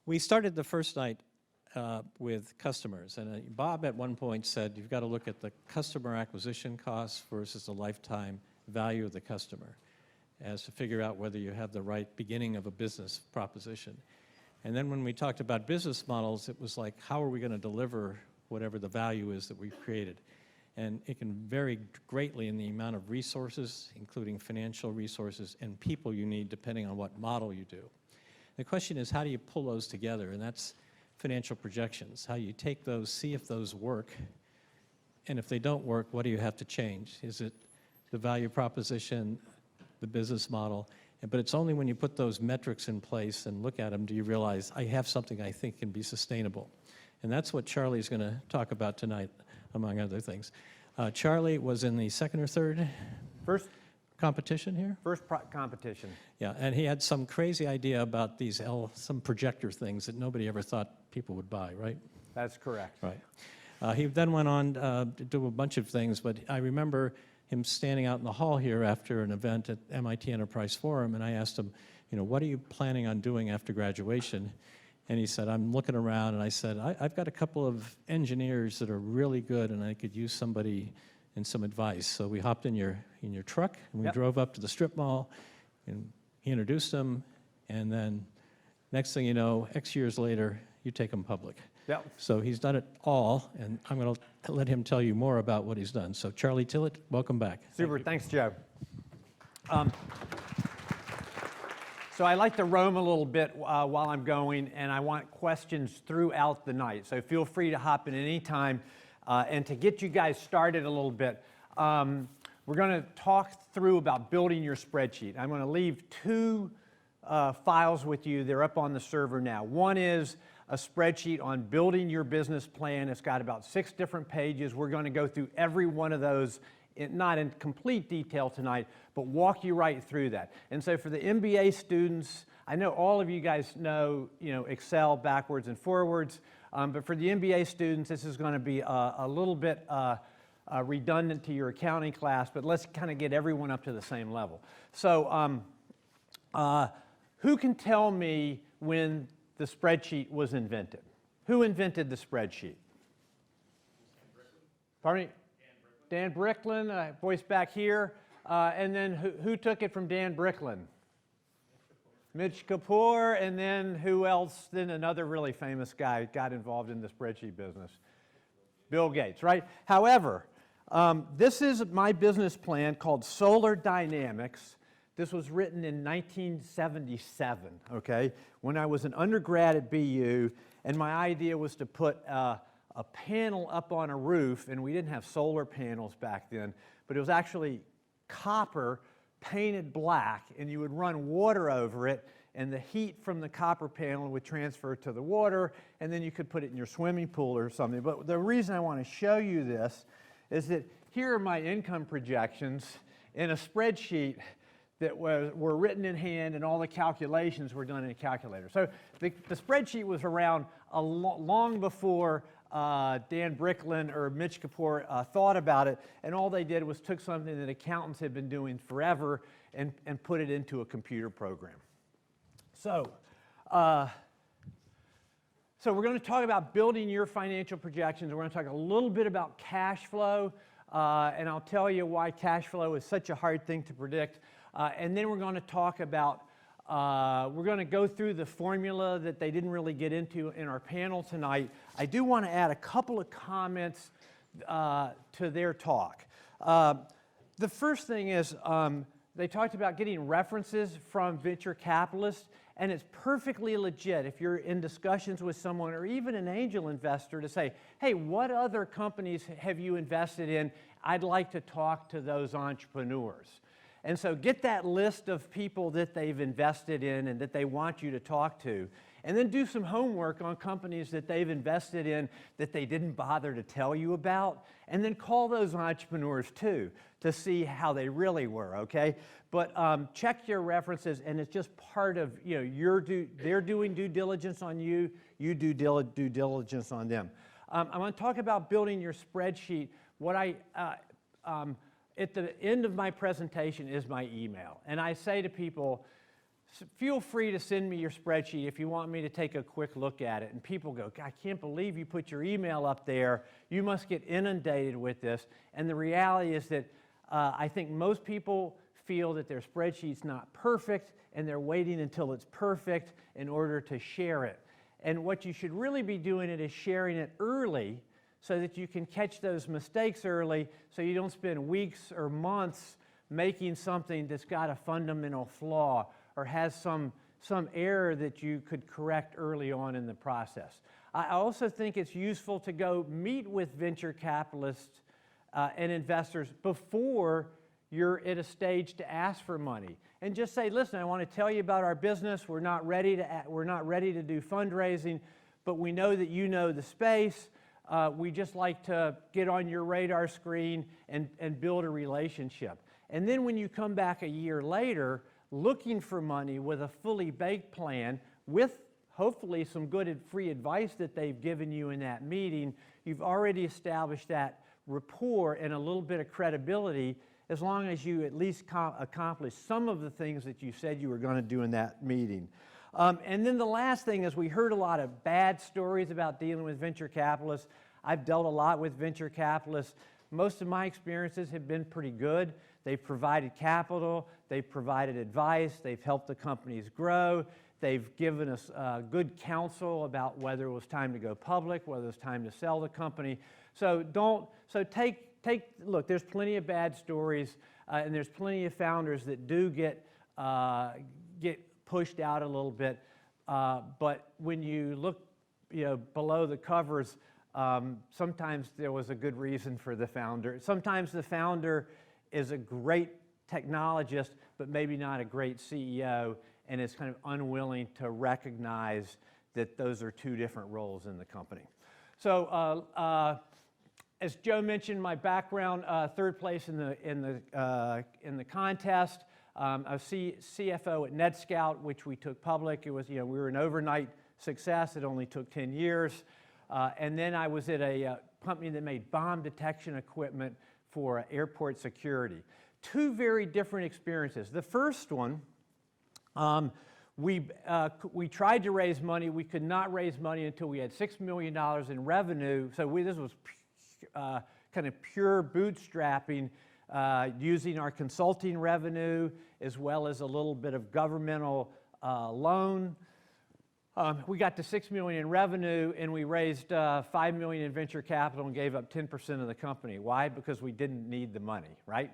We started the first night with customers, and Bob at one point said you've got to look at the customer acquisition costs versus the lifetime value of the customer as to figure out whether you have the right beginning of a business proposition. And then when we talked about business models, it was like, how are we going to deliver whatever the value is that we've created? And it can vary greatly in the amount of resources, including financial resources and people you need, depending on what model you do. The question is, how do you pull those together? And that's financial projections, how you take those, see if those work, and if they don't work, what do you have to change? Is it the value proposition, the business model? But it's only when you put those metrics in place and look at them do you realize, I have something I think can be sustainable. And that's what Charlie's going to talk about tonight, among other things. Charlie was in the second or third? First competition here? First competition. Yeah, and he had some crazy idea about these some projector things that nobody ever thought people would buy, right? That's correct. Right. He then went on to do a bunch of things, but I remember him standing out in the hall here after an event at MIT Enterprise Forum, and I asked him, what are you planning on doing after graduation? And he said, I'm looking around, and I said, I've got a couple of engineers that are really good, and I could use somebody and some advice. So we hopped in your truck, and we drove up to the strip mall, and he introduced them, and then next thing you know, X years later, you take him public. Yep. So he's done it all, and I'm going to let him tell you more about what he's done. So Charlie Tillett, welcome back. Super, thanks, Joe. So I like to roam a little bit while I'm going, and I want questions throughout the night. So feel free to hop in any time. And to get you guys started a little bit, we're going to talk through about building your spreadsheet. I'm going to leave two files with you. They're up on the server now. One is a spreadsheet on building your business plan. It's got about 6 different pages. We're going to go through every one of those, not in complete detail tonight, but walk you right through that. And so for the MBA students, I know all of you guys know, Excel backwards and forwards. But for the MBA students, this is going to be a little bit redundant to your accounting class, but let's kind of get everyone up to the same level. So who can tell me when the spreadsheet was invented? Who invented the spreadsheet? Pardon me? Dan Bricklin, voice back here. And then who took it from Dan Bricklin? Mitch Kapoor, and then who else? Then another really famous guy got involved in the spreadsheet business. Bill Gates, right? However, this is my business plan called Solar Dynamics. This was written in 1977, okay, when I was an undergrad at BU, and my idea was to put a panel up on a roof, and we didn't have solar panels back then, but it was actually copper painted black, and you would run water over it, and the heat from the copper panel would transfer to the water, and then you could put it in your swimming pool or something. But the reason I want to show you this is that here are my income projections in a spreadsheet that were written in hand, and all the calculations were done in a calculator. So the spreadsheet was around long before Dan Bricklin or Mitch Kapoor thought about it, and all they did was took something that accountants had been doing forever and put it into a computer program. So we're going to talk about building your financial projections. We're going to talk a little bit about cash flow, and I'll tell you why cash flow is such a hard thing to predict. And then we're going to talk about, we're going to go through the formula that they didn't really get into in our panel tonight. I do want to add a couple of comments to their talk. The first thing is they talked about getting references from venture capitalists, and it's perfectly legit if you're in discussions with someone or even an angel investor to say, hey, what other companies have you invested in? I'd like to talk to those entrepreneurs. And so get that list of people that they've invested in and that they want you to talk to. And then do some homework on companies that they've invested in that they didn't bother to tell you about. And then call those entrepreneurs too to see how they really were, okay? But check your references, and it's just part of, they're doing due diligence on you, you do due diligence on them. I'm going to talk about building your spreadsheet, At the end of my presentation is my email. And I say to people, feel free to send me your spreadsheet if you want me to take a quick look at it. And people go, I can't believe you put your email up there. You must get inundated with this. And the reality is that I think most people feel that their spreadsheet's not perfect, and they're waiting until it's perfect in order to share it. And what you should really be doing is sharing it early so that you can catch those mistakes early, so you don't spend weeks or months making something that's got a fundamental flaw or has some error that you could correct early on in the process. I also think it's useful to go meet with venture capitalists and investors before you're at a stage to ask for money, and just say, listen, I want to tell you about our business. We're not ready to do fundraising, but we know that you know the space. We just like to get on your radar screen and build a relationship. And then when you come back a year later looking for money with a fully baked plan, with hopefully some good and free advice that they've given you in that meeting, you've already established that rapport and a little bit of credibility, as long as you at least accomplish some of the things that you said you were going to do in that meeting. And then the last thing is, we heard a lot of bad stories about dealing with venture capitalists. I've dealt a lot with venture capitalists. Most of my experiences have been pretty good. They've provided capital, they've provided advice, they've helped the companies grow, they've given us good counsel about whether it was time to go public, whether it was time to sell the company. Look, there's plenty of bad stories, and there's plenty of founders that do get pushed out a little bit. But when you look, below the covers, sometimes there was a good reason for the founder. Sometimes the founder is a great technologist, but maybe not a great CEO, and is kind of unwilling to recognize that those are two different roles in the company. So, as Joe mentioned, my background, third place in the contest. I was CFO at NetScout, which we took public. It was, we were an overnight success. It only took 10 years. And then I was at a company that made bomb detection equipment for airport security. Two very different experiences. The first one, we tried to raise money. We could not raise money until we had $6 million in revenue. So this was kind of pure bootstrapping, using our consulting revenue as well as a little bit of governmental loan. We got to $6 million in revenue, and we raised $5 million in venture capital and gave up 10% of the company. Why? Because we didn't need the money, right?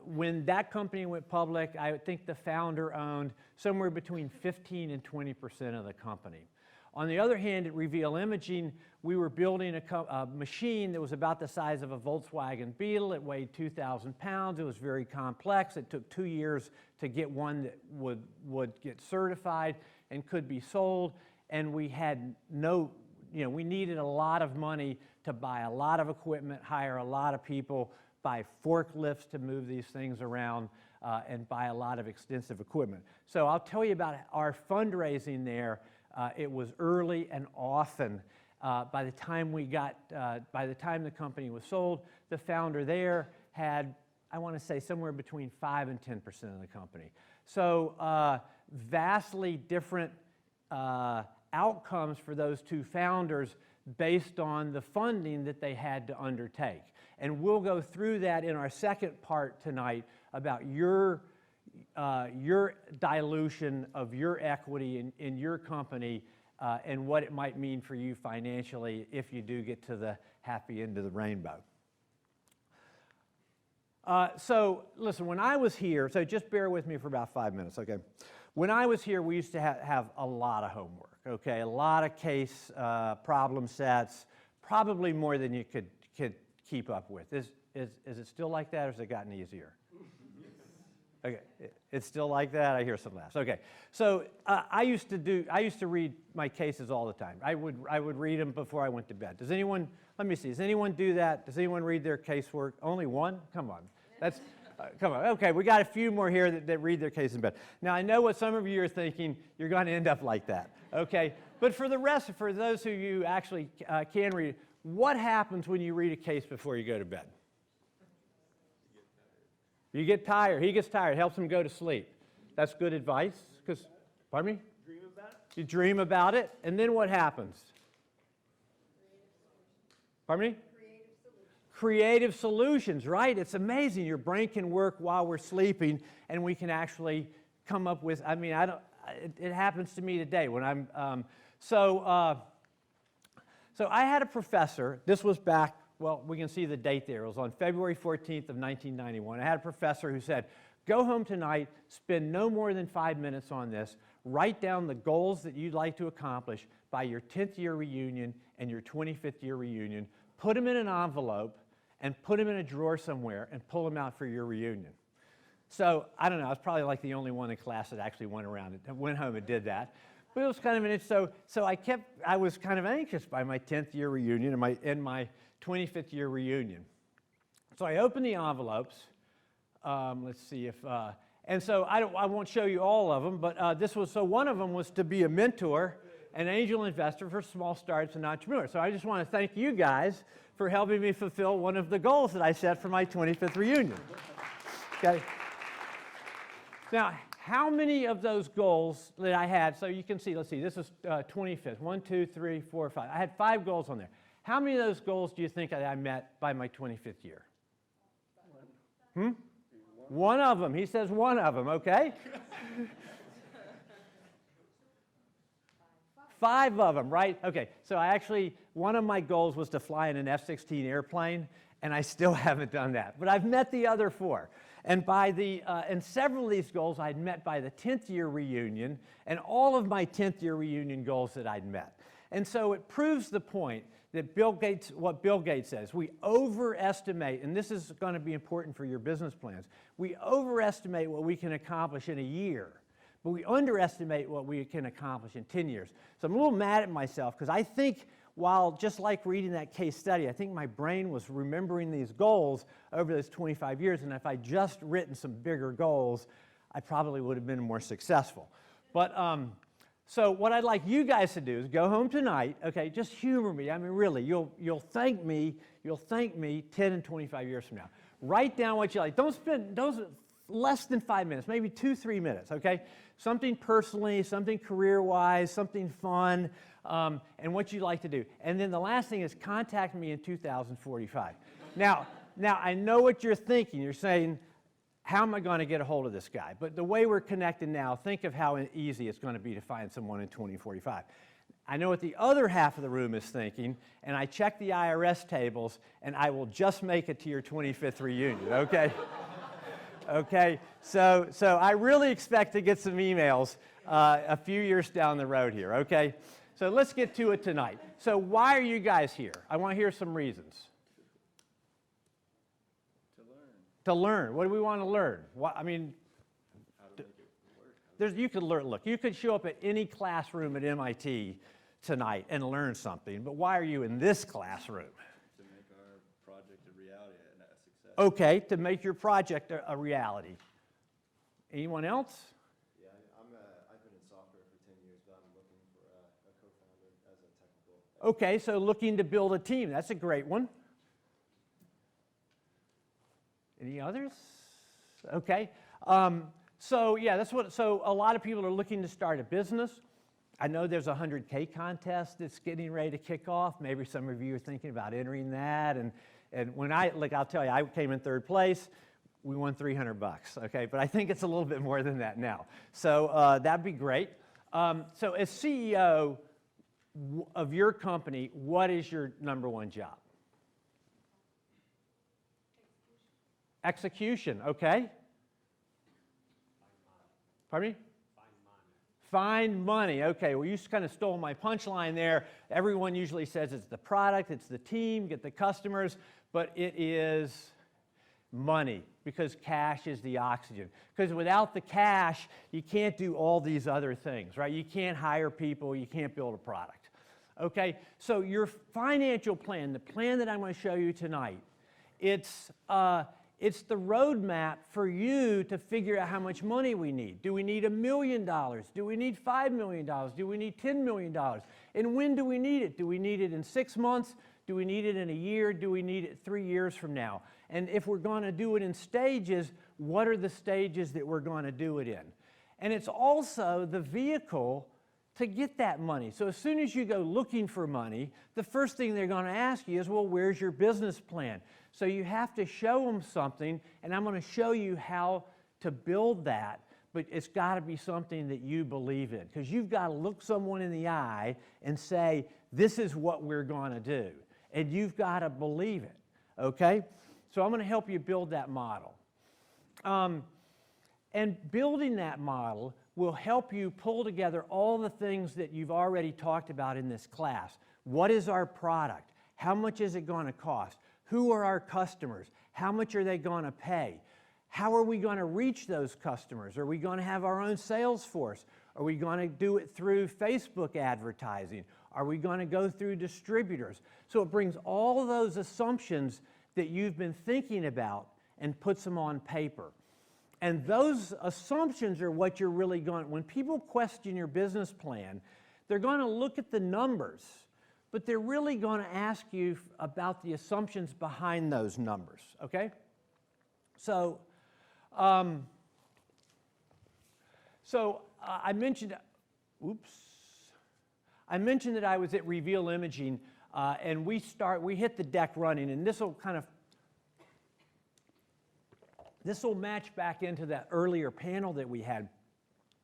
When that company went public, I think the founder owned somewhere between 15 and 20% of the company. On the other hand, at Reveal Imaging, we were building a machine that was about the size of a Volkswagen Beetle. It weighed 2,000 pounds. It was very complex. It took 2 years to get one that would get certified and could be sold. And we had we needed a lot of money to buy a lot of equipment, hire a lot of people, buy forklifts to move these things around, and buy a lot of extensive equipment. So I'll tell you about our fundraising there. It was early and often. By the time the company was sold, the founder there had, I want to say, somewhere between 5 and 10% of the company. So vastly different outcomes for those two founders based on the funding that they had to undertake. And we'll go through that in our second part tonight about your dilution of your equity in your company, and what it might mean for you financially if you do get to the happy end of the rainbow. So listen, when I was here, so just bear with me for about 5 minutes, okay? When I was here, we used to have a lot of homework, okay? A lot of case problem sets, probably more than you could keep up with. Is it still like that, or has it gotten easier? Okay, it's still like that? I hear some laughs. Okay, so I used to read my cases all the time. I would read them before I went to bed. Does anyone, let me see, does anyone do that? Does anyone read their casework? Only one? Come on. That's, come on. Okay, we got a few more here that read their case in bed. Now, I know what some of you are thinking, you're going to end up like that, okay? But for the rest, for those of you who actually can read, what happens when you read a case before you go to bed? You get tired. He gets tired. It helps him go to sleep. That's good advice. Because, pardon me? Dream about it? You dream about it, and then what happens? Pardon me? Creative solutions, right? It's amazing. Your brain can work while we're sleeping, and we can actually come up with, I mean, it happens to me today when I'm, so I had a professor, this was back, well, we can see the date there. It was on February 14th of 1991. I had a professor who said, go home tonight, spend no more than 5 minutes on this, write down the goals that you'd like to accomplish by your 10th year reunion and your 25th year reunion, put them in an envelope, and put them in a drawer somewhere, and pull them out for your reunion. So, I don't know, I was probably like the only one in class that actually went around and went home and did that. But it was kind of an, so I was kind of anxious by my 10th year reunion and my 25th year reunion. So I opened the envelopes. Let's see if, and so I won't show you all of them, but so one of them was to be a mentor, an angel investor for small startups and entrepreneurs. So I just want to thank you guys for helping me fulfill one of the goals that I set for my 25th reunion. Okay. Now, how many of those goals that I had, so you can see, let's see, this is 25th, 1, 2, 3, 4, 5. I had 5 goals on there. How many of those goals do you think I met by my 25th year? One of them. He says one of them, okay? 5 of them, right? Okay, so one of my goals was to fly in an F-16 airplane, and I still haven't done that. But I've met the other 4. And and several of these goals I'd met by the 10th year reunion, and all of my 10th year reunion goals that I'd met. And so it proves the point that what Bill Gates says, we overestimate, and this is going to be important for your business plans, we overestimate what we can accomplish in a year, but we underestimate what we can accomplish in 10 years. So I'm a little mad at myself because I think while just like reading that case study, I think my brain was remembering these goals over those 25 years, and if I'd just written some bigger goals, I probably would have been more successful. But so what I'd like you guys to do is go home tonight, okay, just humor me. I mean, really, you'll thank me 10 and 25 years from now. Write down what you like. Don't spend less than 5 minutes, maybe 2, 3 minutes, okay? Something personally, something career-wise, something fun, and what you like to do. And then the last thing is contact me in 2045. Now I know what you're thinking. You're saying, how am I going to get a hold of this guy? But the way we're connected now, think of how easy it's going to be to find someone in 2045. I know what the other half of the room is thinking, and I checked the IRS tables, and I will just make it to your 25th reunion, okay? Okay, so I really expect to get some emails a few years down the road here, okay? So let's get to it tonight. So why are you guys here? I want to hear some reasons. To learn. What do we want to learn? I mean, you could learn. Look, you could show up at any classroom at MIT tonight and learn something, but why are you in this classroom? To make our project a reality and a success. Okay, to make your project a reality. Anyone else? Yeah, I've been in software for 10 years, but I'm looking for a co-founder as a technical. Okay, so looking to build a team. That's a great one. Any others? Okay. So yeah, so a lot of people are looking to start a business. I know there's a 100K contest that's getting ready to kick off. Maybe some of you are thinking about entering that. And when I'll tell you, I came in 3rd place. We won $300, okay? But I think it's a little bit more than that now. So that'd be great. So as CEO of your company, what is your #1 job? Execution, okay? Pardon me? Find money, okay. Well, you just kind of stole my punchline there. Everyone usually says it's the product, it's the team, get the customers, but it is money because cash is the oxygen. Because without the cash, you can't do all these other things, right? You can't hire people, you can't build a product. Okay, so your financial plan, the plan that I'm going to show you tonight, it's the roadmap for you to figure out how much money we need. Do we need $1 million? Do we need $5 million? Do we need $10 million? And when do we need it? Do we need it in 6 months? Do we need it in a year? Do we need it 3 years from now? And if we're going to do it in stages, what are the stages that we're going to do it in? And it's also the vehicle to get that money. So as soon as you go looking for money, the first thing they're going to ask you is, well, where's your business plan? So you have to show them something, and I'm going to show you how to build that, but it's got to be something that you believe in, because you've got to look someone in the eye and say, this is what we're going to do, and you've got to believe it, okay? So I'm going to help you build that model. And building that model will help you pull together all the things that you've already talked about in this class. What is our product? How much is it going to cost? Who are our customers? How much are they going to pay? How are we going to reach those customers? Are we going to have our own sales force? Are we going to do it through Facebook advertising? Are we going to go through distributors? So it brings all those assumptions that you've been thinking about and puts them on paper. And those assumptions are what you're really going, when people question your business plan, they're going to look at the numbers, but they're really going to ask you about the assumptions behind those numbers, okay? So, I mentioned, I mentioned that I was at Reveal Imaging, and we hit the deck running, and this will match back into that earlier panel that we had.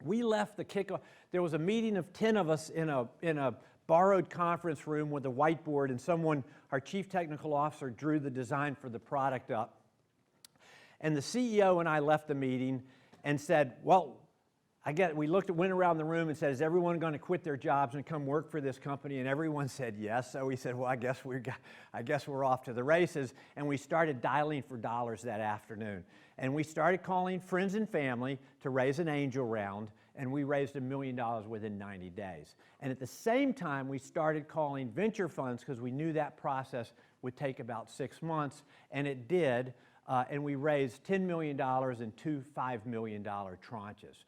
We left the kickoff. There was a meeting of 10 of us in a borrowed conference room with a whiteboard, and our chief technical officer, drew the design for the product up. And the CEO and I left the meeting and said, well, we went around the room and said, is everyone going to quit their jobs and come work for this company? And everyone said yes. So we said, well, I guess we're off to the races. And we started dialing for dollars that afternoon. And we started calling friends and family to raise an angel round, and we raised $1 million within 90 days. And at the same time, we started calling venture funds, because we knew that process would take about 6 months, and it did. And we raised $10 million in 2 $5 million tranches.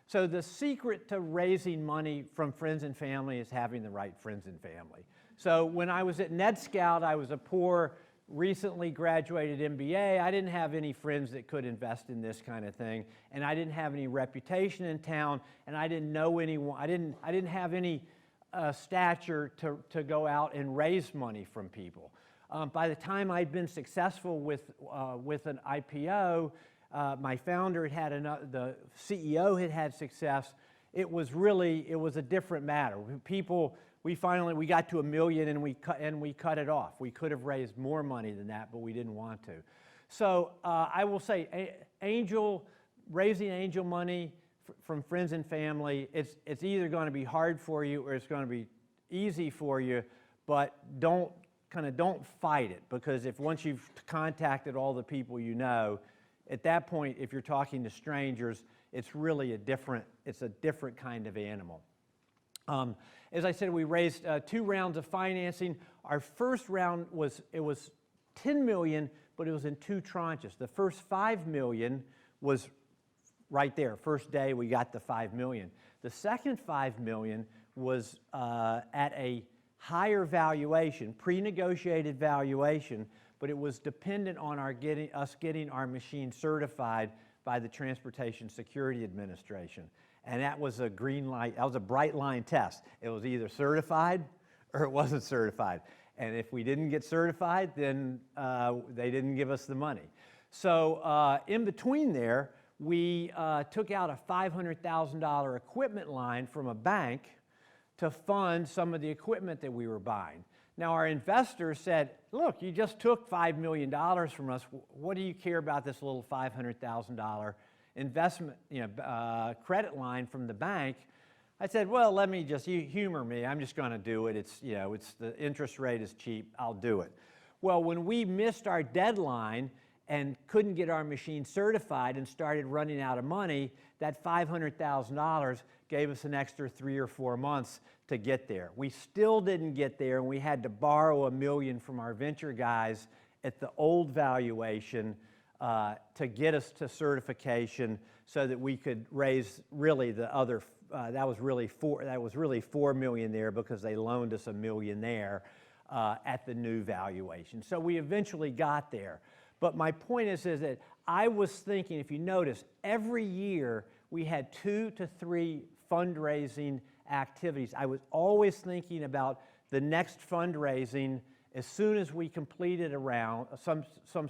So the secret to raising money from friends and family is having the right friends and family. So when I was at NetScout, I was a poor, recently graduated MBA. I didn't have any friends that could invest in this kind of thing, and I didn't have any reputation in town, and I didn't know anyone. I didn't have any stature to go out and raise money from people. By the time I'd been successful with an IPO, my founder the CEO had success. It was a different matter. We got to $1 million and we cut it off. We could have raised more money than that, but we didn't want to. So I will say, raising angel money from friends and family, it's either going to be hard for you or it's going to be easy for you, but don't fight it, because once you've contacted all the people you know, at that point, if you're talking to strangers, it's a different kind of animal. As I said, we raised 2 rounds of financing. Our first round was $10 million, but it was in 2 tranches. The first $5 million was right there. First day, we got the $5 million. The second $5 million was at a higher valuation, pre-negotiated valuation, but it was dependent on us getting our machine certified by the Transportation Security Administration. And that was a green light, that was a bright line test. It was either certified or it wasn't certified. And if we didn't get certified, then they didn't give us the money. So in between there, we took out a $500,000 equipment line from a bank to fund some of the equipment that we were buying. Now, our investors said, look, you just took $5 million from us. What do you care about this little $500,000 investment, credit line from the bank? I said, well, let me just, you humor me. I'm just going to do it. It's the interest rate is cheap. I'll do it. Well, when we missed our deadline and couldn't get our machine certified and started running out of money, that $500,000 gave us an extra 3 or 4 months to get there. We still didn't get there, and we had to borrow $1 million from our venture guys at the old valuation to get us to certification, so that we could raise really the other. That was really $4 million there, because they loaned us $1 million there. at the new valuation. So we eventually got there. But my point is that I was thinking, if you notice, every year we had 2 to 3 fundraising activities. I was always thinking about the next fundraising as soon as we completed a round, some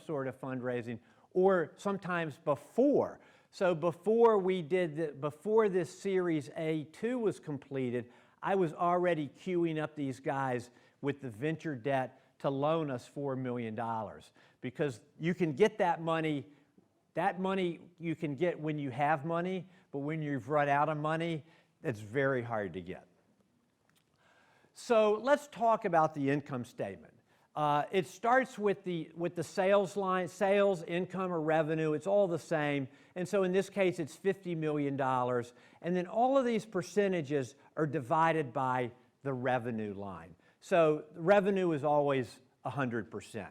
sort of fundraising, or sometimes before. So before before this Series A2 was completed, I was already queuing up these guys with the venture debt to loan us $4 million, because you can get that money you can get when you have money, but when you've run out of money, it's very hard to get. So let's talk about the income statement. It starts with the sales line, sales, income, or revenue. It's all the same. And so in this case, it's $50 million. And then all of these percentages are divided by the revenue line. So revenue is always 100%.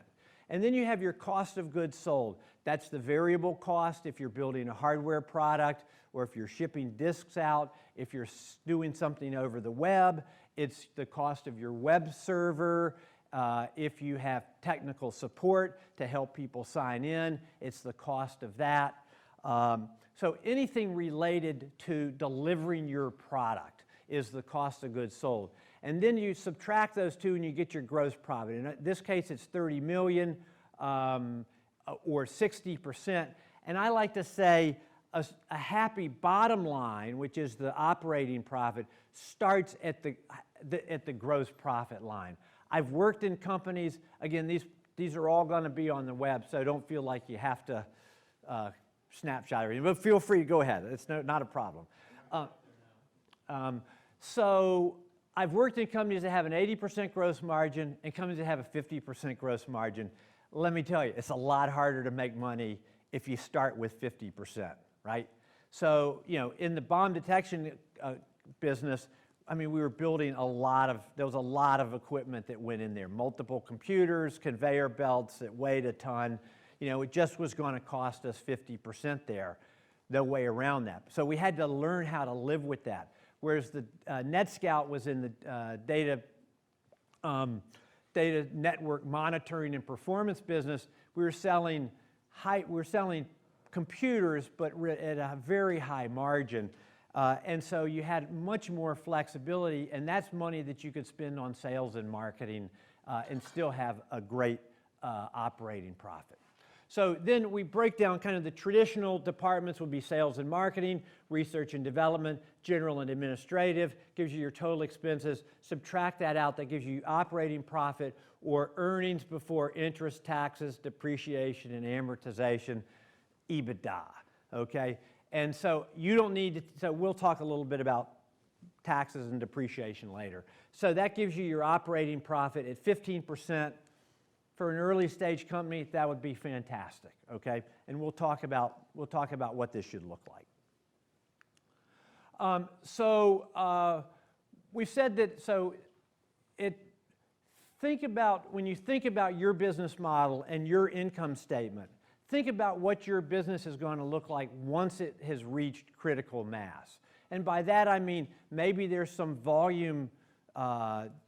And then you have your cost of goods sold. That's the variable cost if you're building a hardware product, or if you're shipping disks out, if you're doing something over the web, it's the cost of your web server. If you have technical support to help people sign in, it's the cost of that. So anything related to delivering your product is the cost of goods sold. And then you subtract those two and you get your gross profit. In this case, it's $30 million or 60%. And I like to say a happy bottom line, which is the operating profit, starts at the gross profit line. I've worked in companies, again, these are all going to be on the web, so don't feel like you have to snapshot everything, but feel free to go ahead. It's not a problem. So I've worked in companies that have an 80% gross margin and companies that have a 50% gross margin. Let me tell you, it's a lot harder to make money if you start with 50%, right? So, in the bomb detection business, I mean, we were building there was a lot of equipment that went in there, multiple computers, conveyor belts that weighed a ton. It just was going to cost us 50% there, no way around that. So we had to learn how to live with that. Whereas the NetScout was in the data network monitoring and performance business, we were selling computers, but at a very high margin. And so you had much more flexibility, and that's money that you could spend on sales and marketing and still have a great operating profit. So then we break down kind of the traditional departments would be sales and marketing, research and development, general and administrative, gives you your total expenses. Subtract that out, that gives you operating profit or earnings before interest, taxes, depreciation, and amortization, EBITDA, okay? And so you don't need to, so we'll talk a little bit about taxes and depreciation later. So that gives you your operating profit at 15%. For an early stage company, that would be fantastic, okay? And we'll talk about what this should look like. We said that, when you think about your business model and your income statement, think about what your business is going to look like once it has reached critical mass. And by that I mean maybe there's some volume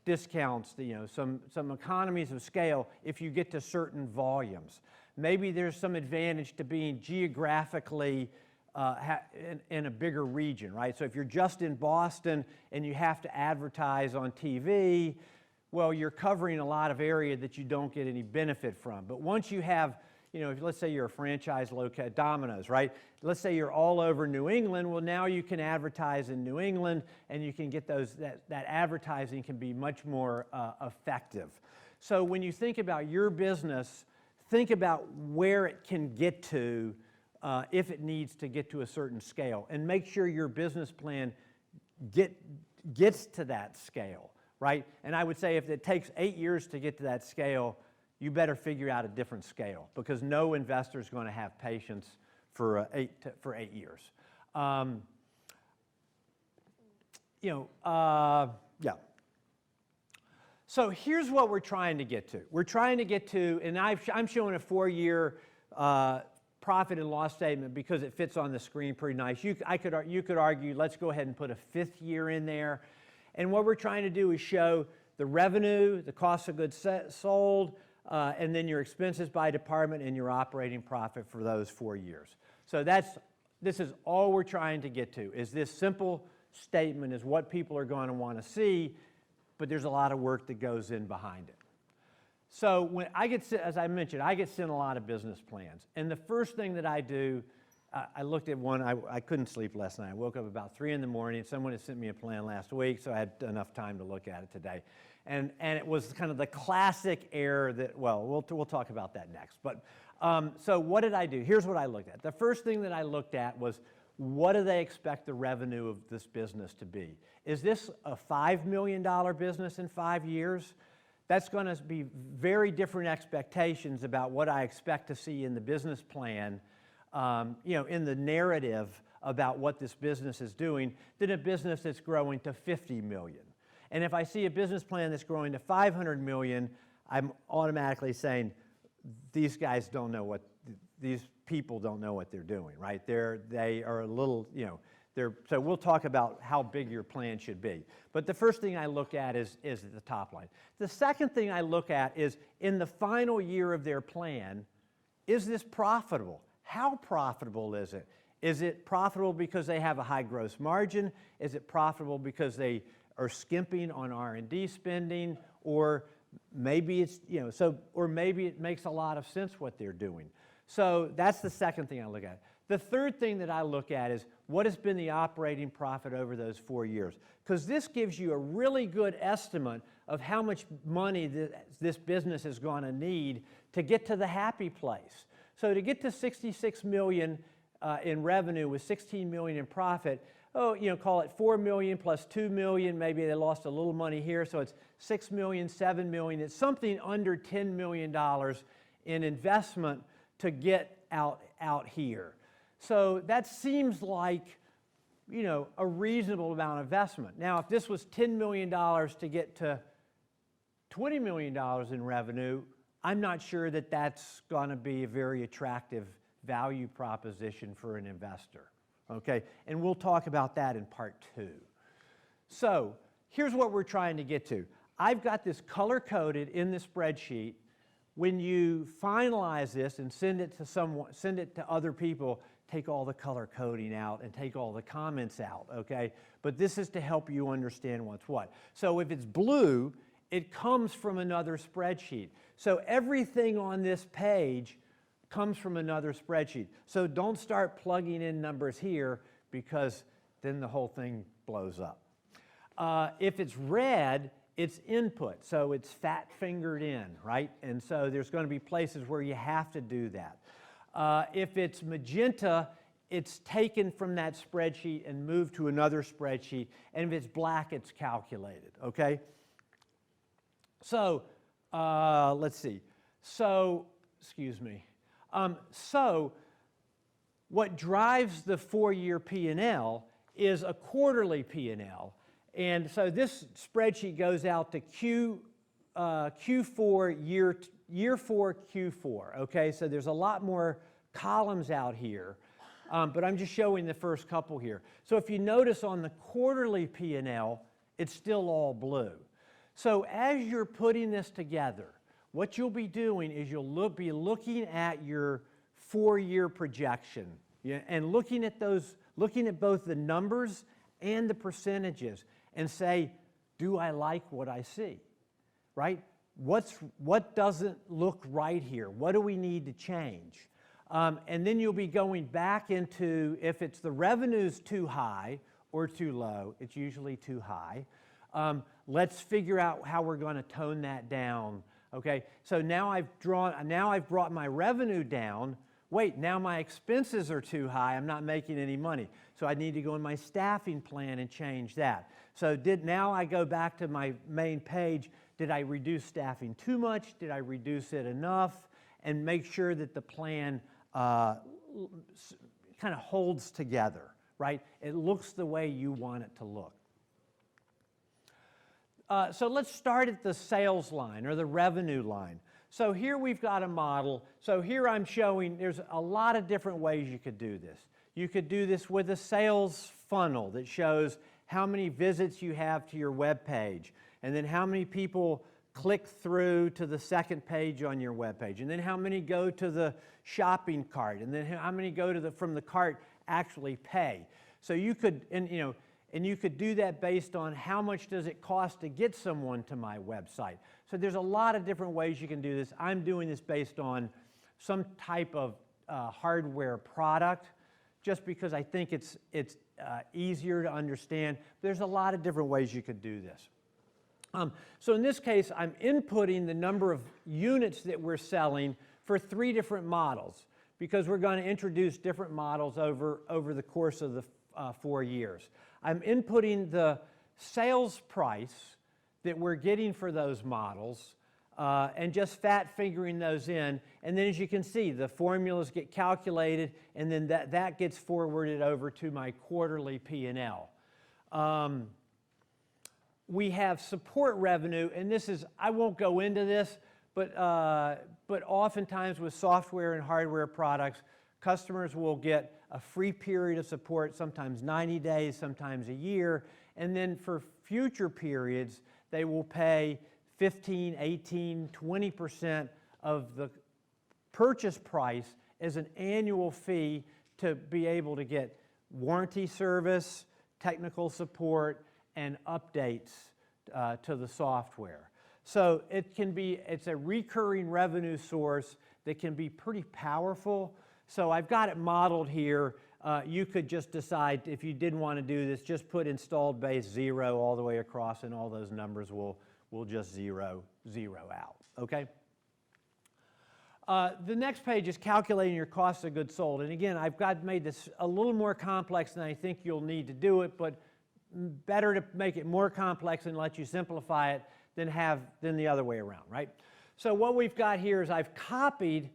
discounts, some economies of scale if you get to certain volumes. Maybe there's some advantage to being geographically in a bigger region, right? So if you're just in Boston and you have to advertise on TV, well, you're covering a lot of area that you don't get any benefit from. But once you have, let's say you're a franchise Domino's, right? Let's say you're all over New England. Well, now you can advertise in New England, and you can get that advertising can be much more effective. So when you think about your business, think about where it can get to if it needs to get to a certain scale, and make sure your business plan gets to that scale, right? And I would say if it takes 8 years to get to that scale, you better figure out a different scale, because no investor is going to have patience for 8 years. Yeah. So here's what we're trying to get to. We're trying to get to, and I'm showing a 4-year profit and loss statement because it fits on the screen pretty nice. You could argue, let's go ahead and put a 5th year in there. And what we're trying to do is show the revenue, the cost of goods sold, and then your expenses by department and your operating profit for those 4 years. So this is all we're trying to get to, is this simple statement is what people are going to want to see, but there's a lot of work that goes in behind it. So when I get, as I mentioned, I get sent a lot of business plans. And the first thing that I do, I looked at one, I couldn't sleep last night. I woke up about 3 in the morning. Someone had sent me a plan last week, so I had enough time to look at it today. And it was kind of the classic error that, well, we'll talk about that next. But so what did I do? Here's what I looked at. The first thing that I looked at was, what do they expect the revenue of this business to be? Is this a $5 million business in 5 years? That's going to be very different expectations about what I expect to see in the business plan, in the narrative about what this business is doing, than a business that's growing to 50 million. And if I see a business plan that's growing to 500 million, I'm automatically saying, these guys don't know what, these people don't know what they're doing, right? They are a little, so we'll talk about how big your plan should be. But the first thing I look at is the top line. The second thing I look at is, in the final year of their plan, is this profitable? How profitable is it? Is it profitable because they have a high gross margin? Is it profitable because they are skimping on R&D spending? Or maybe it's, or maybe it makes a lot of sense what they're doing. So that's the second thing I look at. The third thing that I look at is, what has been the operating profit over those 4 years? Because this gives you a really good estimate of how much money this business is going to need to get to the happy place. So to get to 66 million in revenue with 16 million in profit, call it 4 million plus 2 million, maybe they lost a little money here, so it's 6 million, 7 million. It's something under $10 million in investment to get out here. So that seems like, a reasonable amount of investment. Now, if this was $10 million to get to $20 million in revenue, I'm not sure that that's going to be a very attractive value proposition for an investor. Okay, and we'll talk about that in part 2. So here's what we're trying to get to. I've got this color-coded in the spreadsheet. When you finalize this and send it to other people, take all the color coding out and take all the comments out, okay? But this is to help you understand what's what. So if it's blue, it comes from another spreadsheet. So everything on this page comes from another spreadsheet. So don't start plugging in numbers here, because then the whole thing blows up. If it's red, it's input, so it's fat-fingered in, right? And so there's going to be places where you have to do that. If it's magenta, it's taken from that spreadsheet and moved to another spreadsheet. And if it's black, it's calculated, okay? So let's see. So, excuse me. So what drives the 4-year P&L is a quarterly P&L. And so this spreadsheet goes out to Q4, year 4, Q4, okay? So there's a lot more columns out here, but I'm just showing the first couple here. So if you notice on the quarterly P&L, it's still all blue. So as you're putting this together, what you'll be doing is you'll be looking at your 4-year projection, and looking at both the numbers and the percentages, and say, do I like what I see, right? What doesn't look right here? What do we need to change? And then you'll be going back into, if it's the revenue's too high or too low, it's usually too high. Let's figure out how we're going to tone that down. Okay, so now I've brought my revenue down. Wait, now my expenses are too high. I'm not making any money. So I need to go in my staffing plan and change that. So now I go back to my main page. Did I reduce staffing too much? Did I reduce it enough? And make sure that the plan kind of holds together, right? It looks the way you want it to look. So let's start at the sales line, or the revenue line. So here we've got a model. So here I'm showing there's a lot of different ways you could do this. You could do this with a sales funnel that shows how many visits you have to your web page. And then how many people click through to the second page on your web page, and then how many go to the shopping cart, and then how many go to from the cart actually pay. So you could, and you could do that based on how much does it cost to get someone to my website. So there's a lot of different ways you can do this. I'm doing this based on some type of hardware product, just because I think it's easier to understand. There's a lot of different ways you could do this. So in this case, I'm inputting the number of units that we're selling for 3 different models, because we're going to introduce different models over the course of the 4 years. I'm inputting the sales price that we're getting for those models and just fat figuring those in. And then as you can see, the formulas get calculated, and then that gets forwarded over to my quarterly P&L. We have support revenue, and this is, I won't go into this, but oftentimes with software and hardware products, customers will get a free period of support, sometimes 90 days, sometimes a year, and then for future periods, they will pay 15, 18, 20% of the purchase price as an annual fee to be able to get warranty service, technical support, and updates to the software. So it's a recurring revenue source that can be pretty powerful. So I've got it modeled here. You could just decide, if you didn't want to do this, just put installed base 0 all the way across, and all those numbers will just zero out, okay? The next page is calculating your cost of goods sold. And again, I've made this a little more complex than I think you'll need to do it, but better to make it more complex and let you simplify it than the other way around, right? So what we've got here is I've copied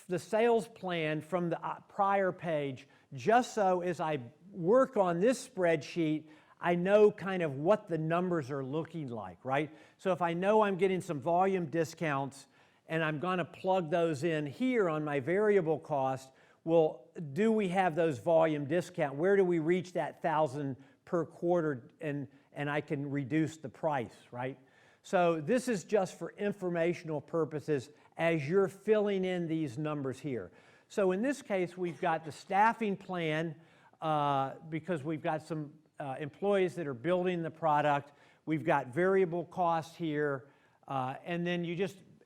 the sales plan from the prior page, just so as I work on this spreadsheet, I know kind of what the numbers are looking like, right? So if I know I'm getting some volume discounts and I'm going to plug those in here on my variable cost, well, do we have those volume discount? Where do we reach that 1,000 per quarter, and I can reduce the price, right? So this is just for informational purposes as you're filling in these numbers here. So in this case, we've got the staffing plan because we've got some employees that are building the product. We've got variable cost here, and then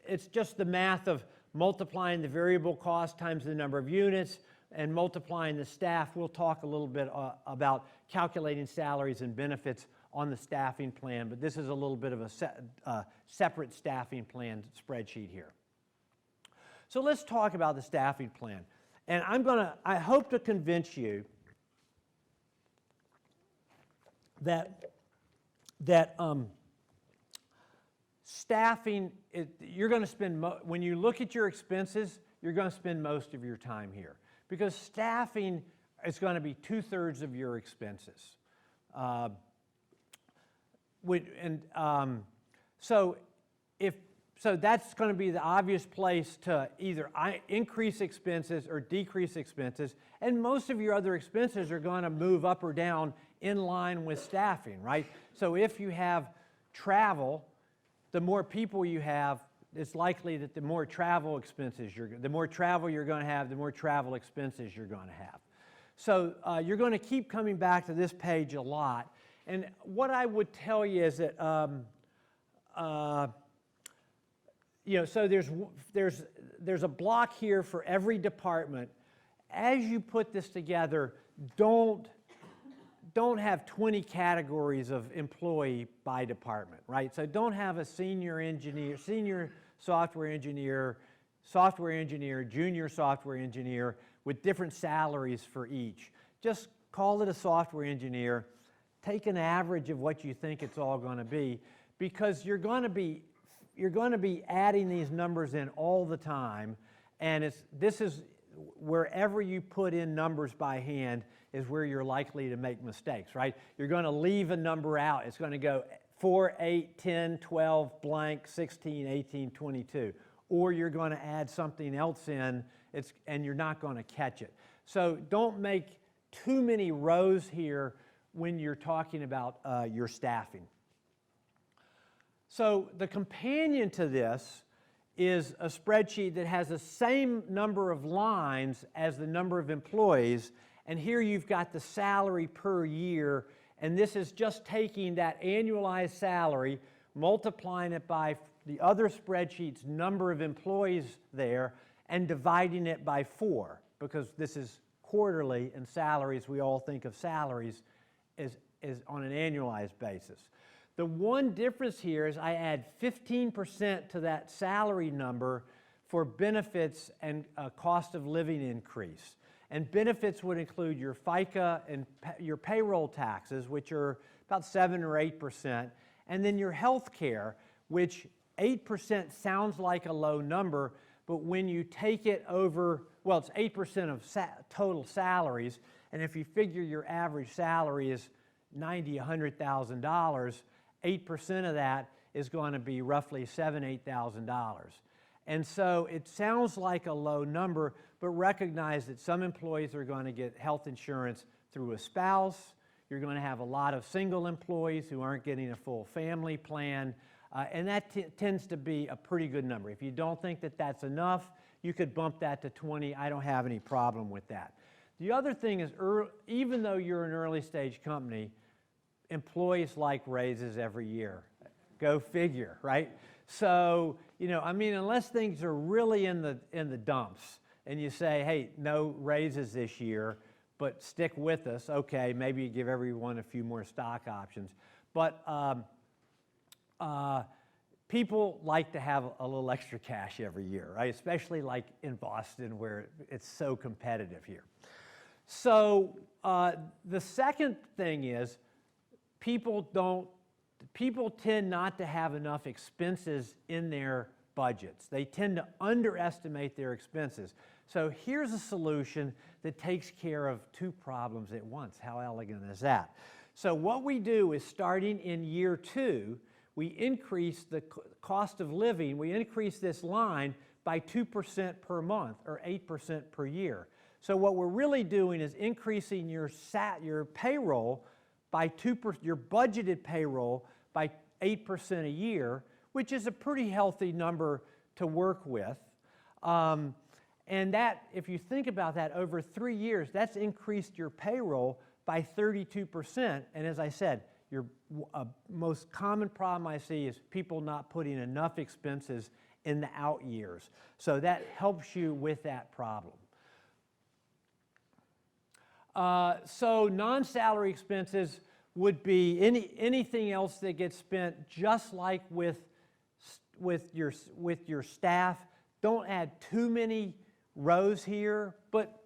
it's just the math of multiplying the variable cost times the number of units and multiplying the staff. We'll talk a little bit about calculating salaries and benefits on the staffing plan, but this is a little bit of a separate staffing plan spreadsheet here. So let's talk about the staffing plan. And I hope to convince you that staffing, you're going to spend, when you look at your expenses, you're going to spend most of your time here, because staffing is going to be 2/3 of your expenses. So that's going to be the obvious place to either increase expenses or decrease expenses, and most of your other expenses are going to move up or down in line with staffing, right? So if you have travel, the more people you have, it's likely that the more travel expenses the more travel you're going to have, the more travel expenses you're going to have. So you're going to keep coming back to this page a lot. And what I would tell you is that, so there's a block here for every department. As you put this together, don't have 20 categories of employee by department, right? So don't have a senior engineer, senior software engineer, junior software engineer with different salaries for each. Just call it a software engineer. Take an average of what you think it's all going to be, because you're going to be adding these numbers in all the time, and this is wherever you put in numbers by hand is where you're likely to make mistakes, right? You're going to leave a number out. It's going to go 4, 8, 10, 12, blank, 16, 18, 22. Or you're going to add something else in, and you're not going to catch it. So don't make too many rows here when you're talking about your staffing. So the companion to this is a spreadsheet that has the same number of lines as the number of employees, and here you've got the salary per year, and this is just taking that annualized salary, multiplying it by the other spreadsheet's number of employees there, and dividing it by 4, because this is quarterly, and salaries, we all think of salaries as on an annualized basis. The one difference here is I add 15% to that salary number for benefits and cost of living increase. And benefits would include your FICA and your payroll taxes, which are about 7 or 8%, and then your health care, which 8% sounds like a low number, but when you take it over, well, it's 8% of total salaries, and if you figure your average salary is $90,000, $100,000, 8% of that is going to be roughly $7,000, $8,000. And so it sounds like a low number, but recognize that some employees are going to get health insurance through a spouse. You're going to have a lot of single employees who aren't getting a full family plan, and that tends to be a pretty good number. If you don't think that that's enough, you could bump that to 20. I don't have any problem with that. The other thing is, even though you're an early stage company, employees like raises every year. Go figure, right? So, you know, I mean, unless things are really in the dumps and you say, hey, no raises this year, but stick with us, okay, maybe you give everyone a few more stock options. But people like to have a little extra cash every year, right? Especially like in Boston where it's so competitive here. So the second thing is, people tend not to have enough expenses in their budgets. They tend to underestimate their expenses. So here's a solution that takes care of 2 problems at once. How elegant is that? So what we do is, starting in year 2, we increase the cost of living, we increase this line by 2% per month, or 8% per year. So what we're really doing is increasing your payroll by 2%, your budgeted payroll by 8% a year, which is a pretty healthy number to work with. And that, if you think about that, over 3 years, that's increased your payroll by 32%. And as I said, your most common problem I see is people not putting enough expenses in the out years. So that helps you with that problem. So non-salary expenses would be anything else that gets spent, just like with your staff. Don't add too many rows here, but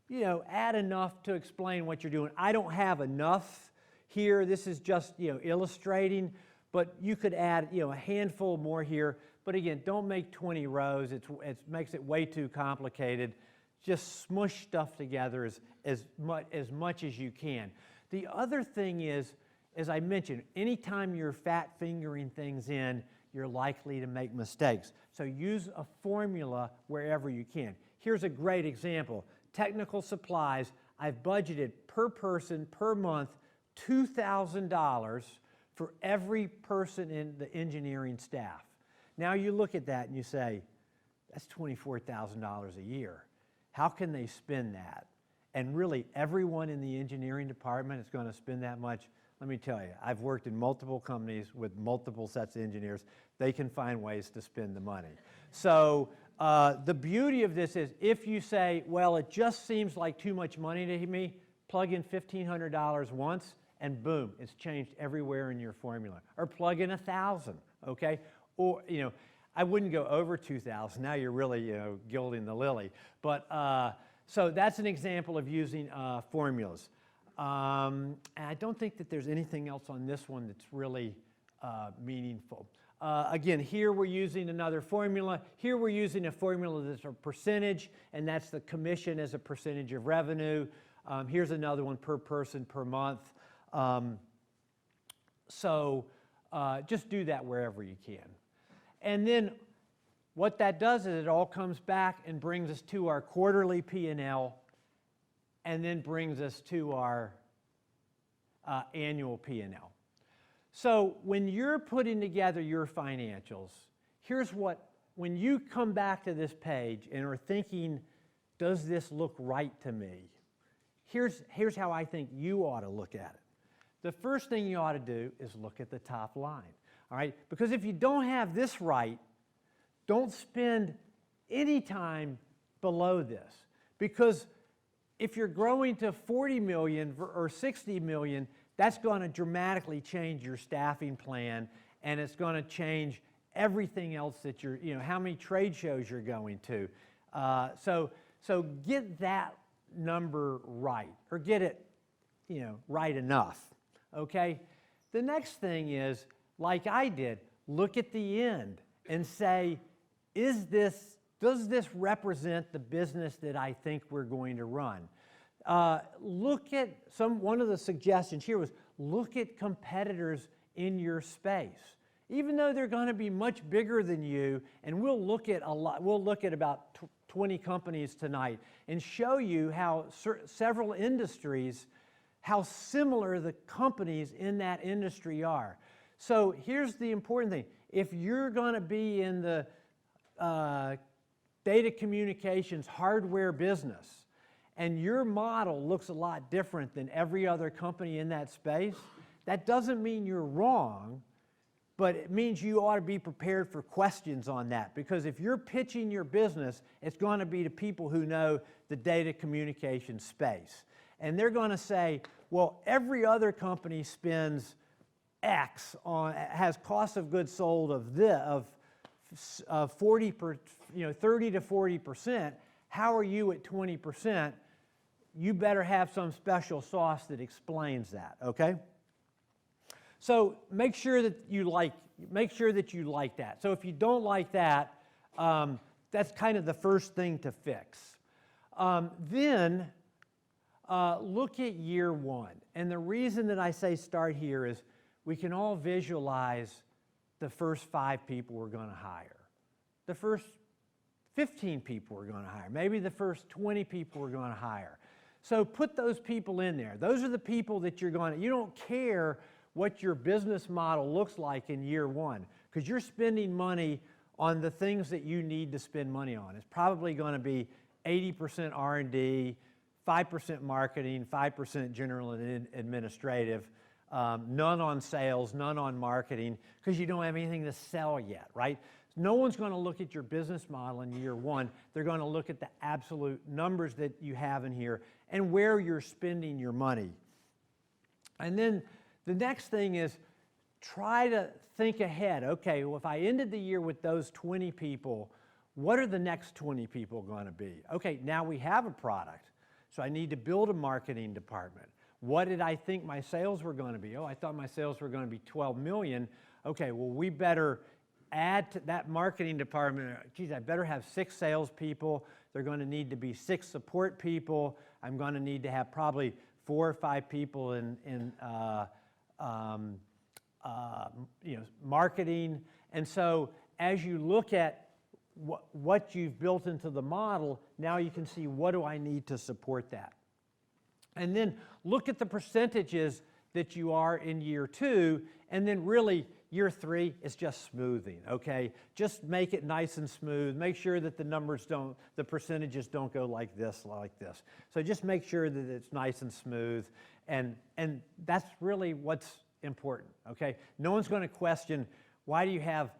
you know, add enough to explain what you're doing. I don't have enough here. This is just, you know, illustrating, but you could add, you know, a handful more here. But again, don't make 20 rows. It makes it way too complicated. Just smush stuff together as much as you can. The other thing is, as I mentioned, anytime you're fat fingering things in, you're likely to make mistakes. So use a formula wherever you can. Here's a great example. Technical supplies, I've budgeted per person per month $2,000 for every person in the engineering staff. Now you look at that and you say, that's $24,000 a year. How can they spend that? And really, everyone in the engineering department is going to spend that much. Let me tell you, I've worked in multiple companies with multiple sets of engineers. They can find ways to spend the money. So the beauty of this is, if you say, well, it just seems like too much money to me, plug in $1,500 once, and boom, it's changed everywhere in your formula. Or plug in 1,000, okay? Or, you know, I wouldn't go over 2,000. Now you're really, you know, gilding the lily. But so that's an example of using formulas. And I don't think that there's anything else on this one that's really meaningful. Again, here we're using another formula. Here we're using a formula that's a percentage, and that's the commission as a percentage of revenue. Here's another one, per person per month. Just do that wherever you can. And then what that does is it all comes back and brings us to our quarterly P&L, and then brings us to our annual P&L. So when you're putting together your financials, here's what, when you come back to this page and are thinking, does this look right to me? Here's how I think you ought to look at it. The first thing you ought to do is look at the top line, all right? Because if you don't have this right, don't spend any time below this. Because if you're growing to 40 million or 60 million, that's going to dramatically change your staffing plan, and it's going to change everything else that you're, how many trade shows you're going to. So get that number right, or get it, right enough, okay? The next thing is, like I did, look at the end and say, does this represent the business that I think we're going to run? Look at one of the suggestions here was look at competitors in your space. Even though they're going to be much bigger than you, and we'll look at about 20 companies tonight and show you how several industries, how similar the companies in that industry are. So here's the important thing. If you're going to be in the data communications hardware business, and your model looks a lot different than every other company in that space, that doesn't mean you're wrong, but it means you ought to be prepared for questions on that. Because if you're pitching your business, it's going to be to people who know the data communication space. And they're going to say, well, every other company spends X on, has cost of goods sold of 30 to 40%. How are you at 20%? You better have some special sauce that explains that, okay? So make sure that you like that. So if you don't like that, that's kind of the first thing to fix. Then look at year one. And the reason that I say start here is we can all visualize the first 5 people we're going to hire, the first 15 people we're going to hire, maybe the first 20 people we're going to hire. So put those people in there. Those are the people that you don't care what your business model looks like in year one, because you're spending money on the things that you need to spend money on. It's probably going to be 80% R&D, 5% marketing, 5% general and administrative, none on sales, none on marketing, because you don't have anything to sell yet, right? No one's going to look at your business model in year one. They're going to look at the absolute numbers that you have in here and where you're spending your money. And then the next thing is try to think ahead. Okay, well, if I ended the year with those 20 people, what are the next 20 people going to be? Okay, now we have a product, so I need to build a marketing department. What did I think my sales were going to be? Oh, I thought my sales were going to be 12 million. Okay, well, we better add to that marketing department. Geez, I better have 6 salespeople. They're going to need to be 6 support people. I'm going to need to have probably 4 or 5 people in marketing. And so as you look at what you've built into the model, now you can see, what do I need to support that? And then look at the percentages that you are in year 2, and then really year 3 is just smoothing, okay? Just make it nice and smooth. Make sure that the percentages don't go like this. So just make sure that it's nice and smooth, and that's really what's important, okay? No one's going to question, why do you have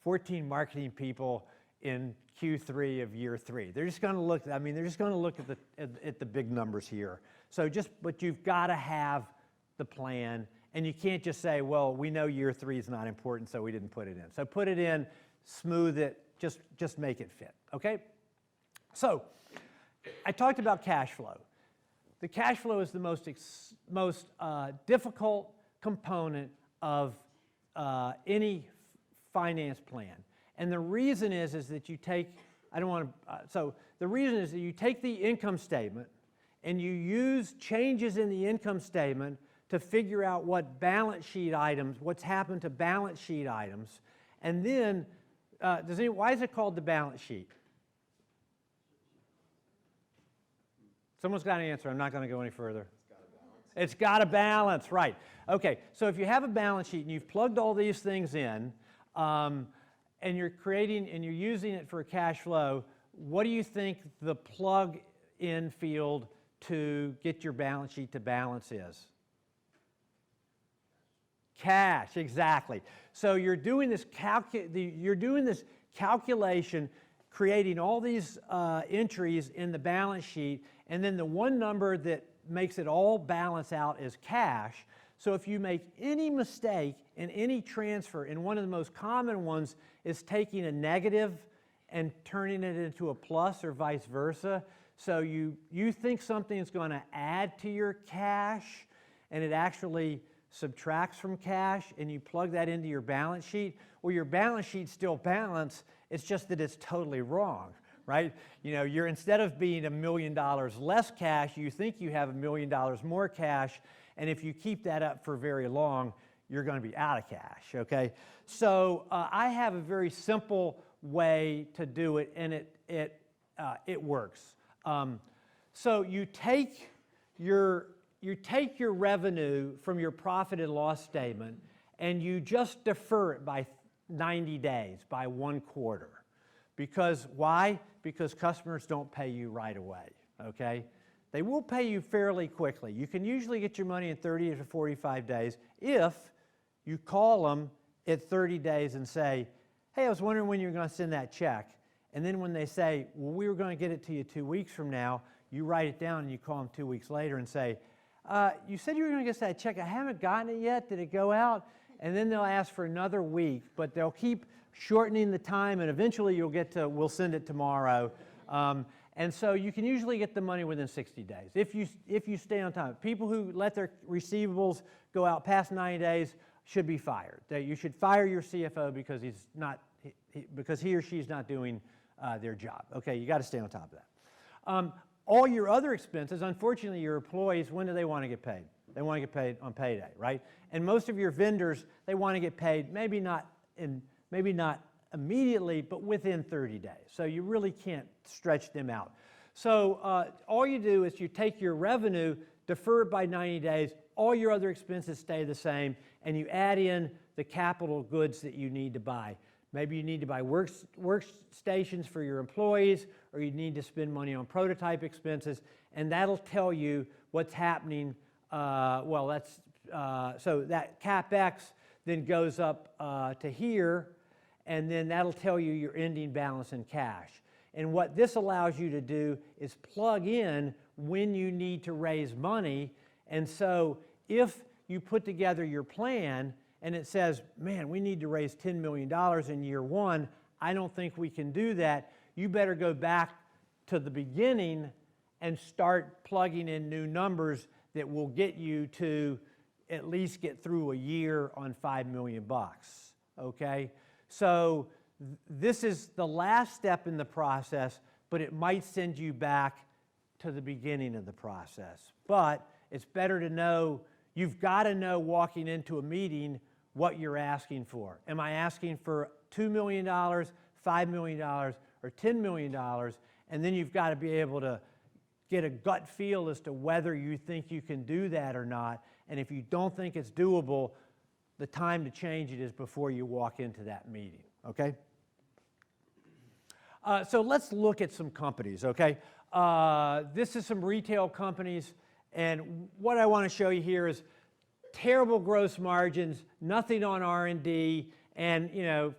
14 marketing people in Q3 of year 3? They're just going to look, they're just going to look at the big numbers here. So but you've got to have the plan, and you can't just say, well, we know year 3 is not important, so we didn't put it in. So put it in, smooth it, just make it fit, okay? So I talked about cash flow. The cash flow is the most difficult component of any finance plan. And the reason is that you take, the reason is that you take the income statement and you use changes in the income statement to figure out what balance sheet items, what's happened to balance sheet items. And then, why is it called the balance sheet? Someone's got an answer. I'm not going to go any further. It's got to balance, right. Okay, so if you have a balance sheet and you've plugged all these things in, and you're creating and you're using it for cash flow, what do you think the plug-in field to get your balance sheet to balance is? Cash, exactly. So you're doing this calculation, creating all these entries in the balance sheet, and then the one number that makes it all balance out is cash. So if you make any mistake in any transfer, and one of the most common ones is taking a negative and turning it into a plus or vice versa. So you think something is going to add to your cash, and it actually subtracts from cash, and you plug that into your balance sheet. Well, your balance sheet still balanced, it's just that it's totally wrong, right? You know, you're, instead of being $1 million less cash, you think you have $1 million more cash, and if you keep that up for very long, you're going to be out of cash, okay? So I have a very simple way to do it, and it works. So you take your revenue from your profit and loss statement, and you just defer it by 90 days, by 1 quarter. Because why? Because customers don't pay you right away, okay? They will pay you fairly quickly. You can usually get your money in 30 to 45 days if you call them at 30 days and say, hey, I was wondering when you were going to send that check. And then when they say, well, we were going to get it to you 2 weeks from now, you write it down and you call them 2 weeks later and say, you said you were going to get that check. I haven't gotten it yet. Did it go out? And then they'll ask for another week, but they'll keep shortening the time, and eventually you'll get to, we'll send it tomorrow. And so you can usually get the money within 60 days if you stay on time. People who let their receivables go out past 90 days should be fired. You should fire your CFO because because he or she's not doing their job. Okay, you got to stay on top of that. All your other expenses, unfortunately, your employees, when do they want to get paid? They want to get paid on payday, right? And most of your vendors, they want to get paid maybe not immediately, but within 30 days. So you really can't stretch them out. So all you do is you take your revenue, defer it by 90 days, all your other expenses stay the same, and you add in the capital goods that you need to buy. Maybe you need to buy workstations for your employees, or you need to spend money on prototype expenses, and that'll tell you what's happening. So that CAPEX then goes up to here, and then that'll tell you your ending balance in cash. And what this allows you to do is plug in when you need to raise money. And so if you put together your plan and it says, man, we need to raise $10 million in year 1, I don't think we can do that, you better go back to the beginning and start plugging in new numbers that will get you to at least get through a year on $5 million, okay? So this is the last step in the process, but it might send you back to the beginning of the process. But it's better to know, you've got to know walking into a meeting what you're asking for. Am I asking for $2 million, $5 million, or $10 million? And then you've got to be able to get a gut feel as to whether you think you can do that or not. And if you don't think it's doable, the time to change it is before you walk into that meeting, okay? So let's look at some companies, okay? This is some retail companies, and what I want to show you here is terrible gross margins, nothing on R&D, and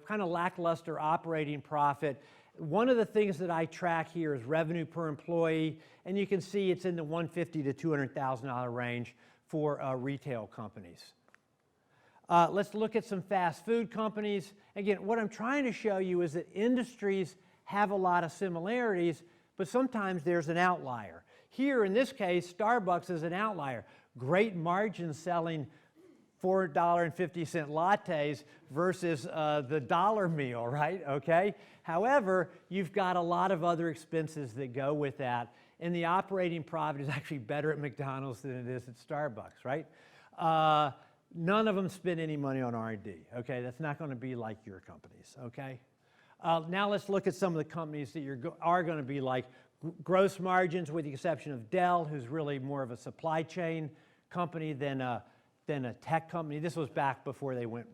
kind of lackluster operating profit. One of the things that I track here is revenue per employee, and you can see it's in the $150,000 to $200,000 range for retail companies. Let's look at some fast food companies. Again, what I'm trying to show you is that industries have a lot of similarities, but sometimes there's an outlier. Here, in this case, Starbucks is an outlier. Great margin selling $4.50 lattes versus the dollar meal, right? Okay? However, you've got a lot of other expenses that go with that, and the operating profit is actually better at McDonald's than it is at Starbucks, right? None of them spend any money on R&D, okay? That's not going to be like your companies, okay? Now let's look at some of the companies that are going to be like gross margins, with the exception of Dell, who's really more of a supply chain company than a tech company. This was back before they went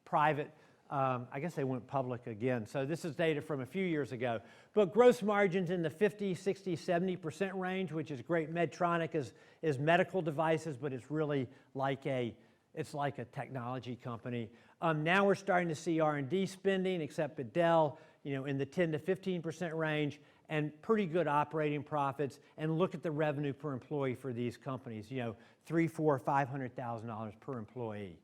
private. I guess they went public again. So this is data from a few years ago. But gross margins in the 50, 60, 70% range, which is great. Medtronic is medical devices, but it's really like a technology company. Now we're starting to see R&D spending, except at Dell, in the 10 to 15% range, and pretty good operating profits. And look at the revenue per employee for these companies, $300,000, $400,000, $500,000 per employee.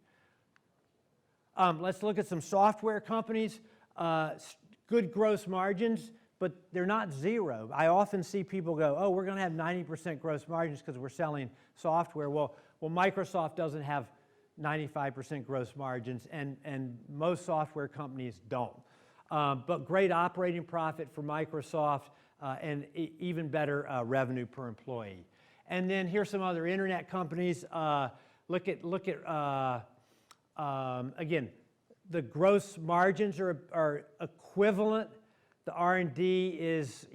Let's look at some software companies. Good gross margins, but they're not zero. I often see people go, oh, we're going to have 90% gross margins because we're selling software. Well, Microsoft doesn't have 95% gross margins, and most software companies don't. But great operating profit for Microsoft, and even better revenue per employee. And then here's some other internet companies. Look at again, the gross margins are equivalent. The R&D is,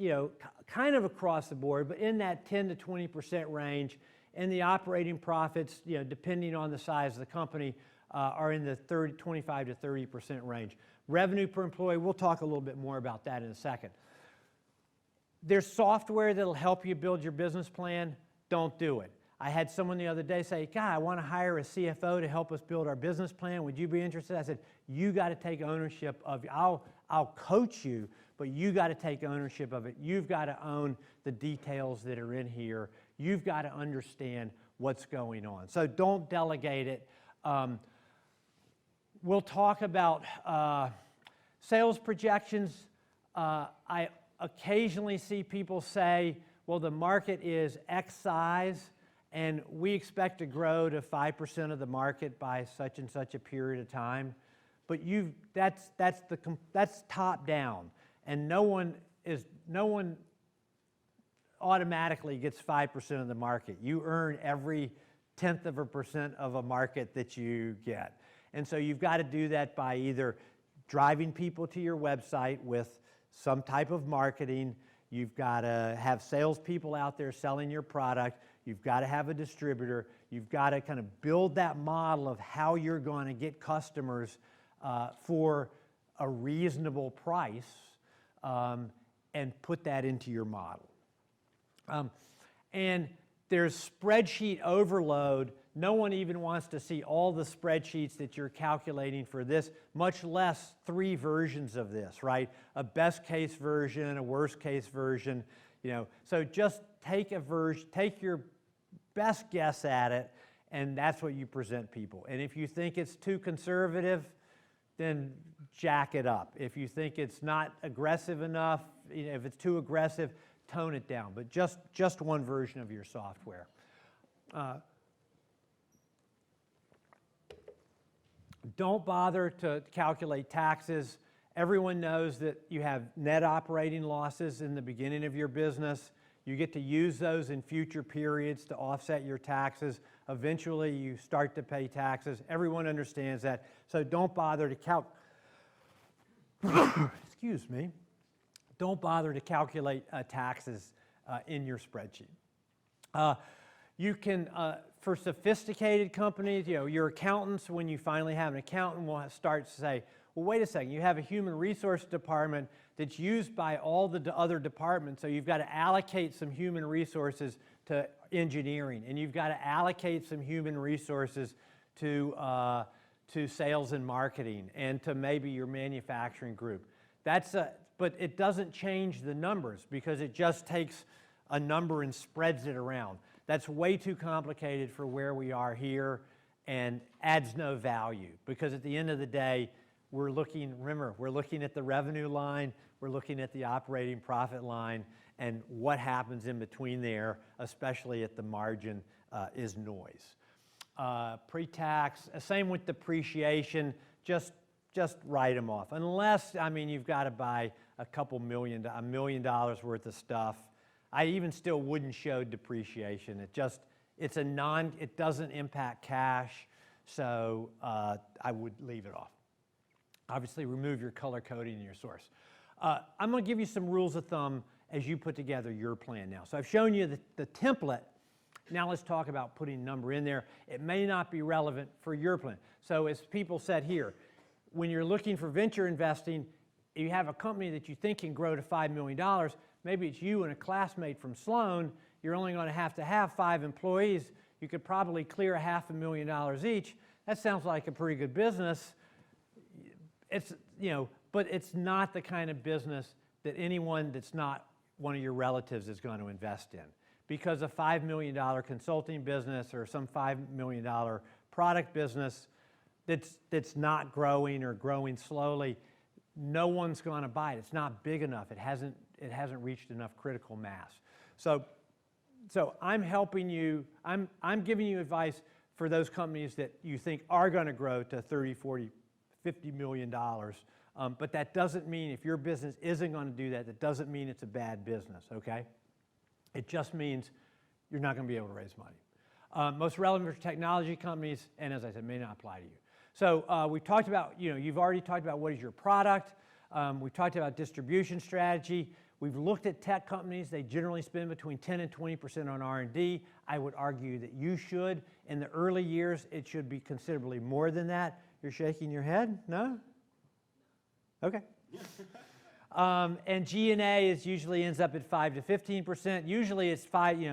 kind of across the board, but in that 10 to 20% range. And the operating profits, depending on the size of the company, are in the 25 to 30% range. Revenue per employee, we'll talk a little bit more about that in a second. There's software that'll help you build your business plan. Don't do it. I had someone the other day say, God, I want to hire a CFO to help us build our business plan. Would you be interested? I said, you got to take ownership of it. I'll coach you, but you got to take ownership of it. You've got to own the details that are in here. You've got to understand what's going on. So don't delegate it. We'll talk about sales projections. I occasionally see people say, well, the market is X size, and we expect to grow to 5% of the market by such and such a period of time. But that's top down, and no one automatically gets 5% of the market. You earn every 0.1% of a market that you get. And so you've got to do that by either driving people to your website with some type of marketing. You've got to have salespeople out there selling your product. You've got to have a distributor. You've got to kind of build that model of how you're going to get customers for a reasonable price, and put that into your model. And there's spreadsheet overload. No one even wants to see all the spreadsheets that you're calculating for this, much less 3 versions of this, right? A best case version, a worst case version, So just take your best guess at it, and that's what you present people. And if you think it's too conservative, then jack it up. If you think it's not aggressive enough, if it's too aggressive, tone it down. But just one version of your software. Don't bother to calculate taxes. Everyone knows that you have net operating losses in the beginning of your business. You get to use those in future periods to offset your taxes. Eventually, you start to pay taxes. Everyone understands that. So don't bother to excuse me. Don't bother to calculate taxes in your spreadsheet. You can, for sophisticated companies, your accountants, when you finally have an accountant, will start to say, well, wait a second, you have a human resource department that's used by all the other departments, so you've got to allocate some human resources to engineering, and you've got to allocate some human resources to sales and marketing, and to maybe your manufacturing group. But it doesn't change the numbers, because it just takes a number and spreads it around. That's way too complicated for where we are here, and adds no value, because at the end of the day, we're looking at the revenue line, we're looking at the operating profit line, and what happens in between there, especially at the margin, is noise. Pre-tax, same with depreciation, just write them off. Unless, you've got to buy $1 million worth of stuff. I even still wouldn't show depreciation. It doesn't impact cash, so I would leave it off. Obviously, remove your color coding in your source. I'm going to give you some rules of thumb as you put together your plan now. So I've shown you the template. Now let's talk about putting a number in there. It may not be relevant for your plan. So as people said here, when you're looking for venture investing, if you have a company that you think can grow to $5 million, maybe it's you and a classmate from Sloan, you're only going to have 5 employees. You could probably clear $500,000 each. That sounds like a pretty good business. It's, you know, but it's not the kind of business that anyone that's not one of your relatives is going to invest in. Because a $5 million consulting business or some $5 million product business that's not growing or growing slowly, no one's going to buy it. It's not big enough. It hasn't reached enough critical mass. So I'm helping you. I'm giving you advice for those companies that you think are going to grow to 30, 40, $50 million. But that doesn't mean if your business isn't going to do that, that doesn't mean it's a bad business, okay? It just means you're not going to be able to raise money. Most relevant for technology companies, and as I said, may not apply to you. So we talked about, you know, you've already talked about what is your product. We've talked about distribution strategy. We've looked at tech companies. They generally spend between 10 and 20% on R&D. I would argue that you should. In the early years, it should be considerably more than that. You're shaking your head? No? Okay. And G&A usually ends up at 5 to 15%. Usually it's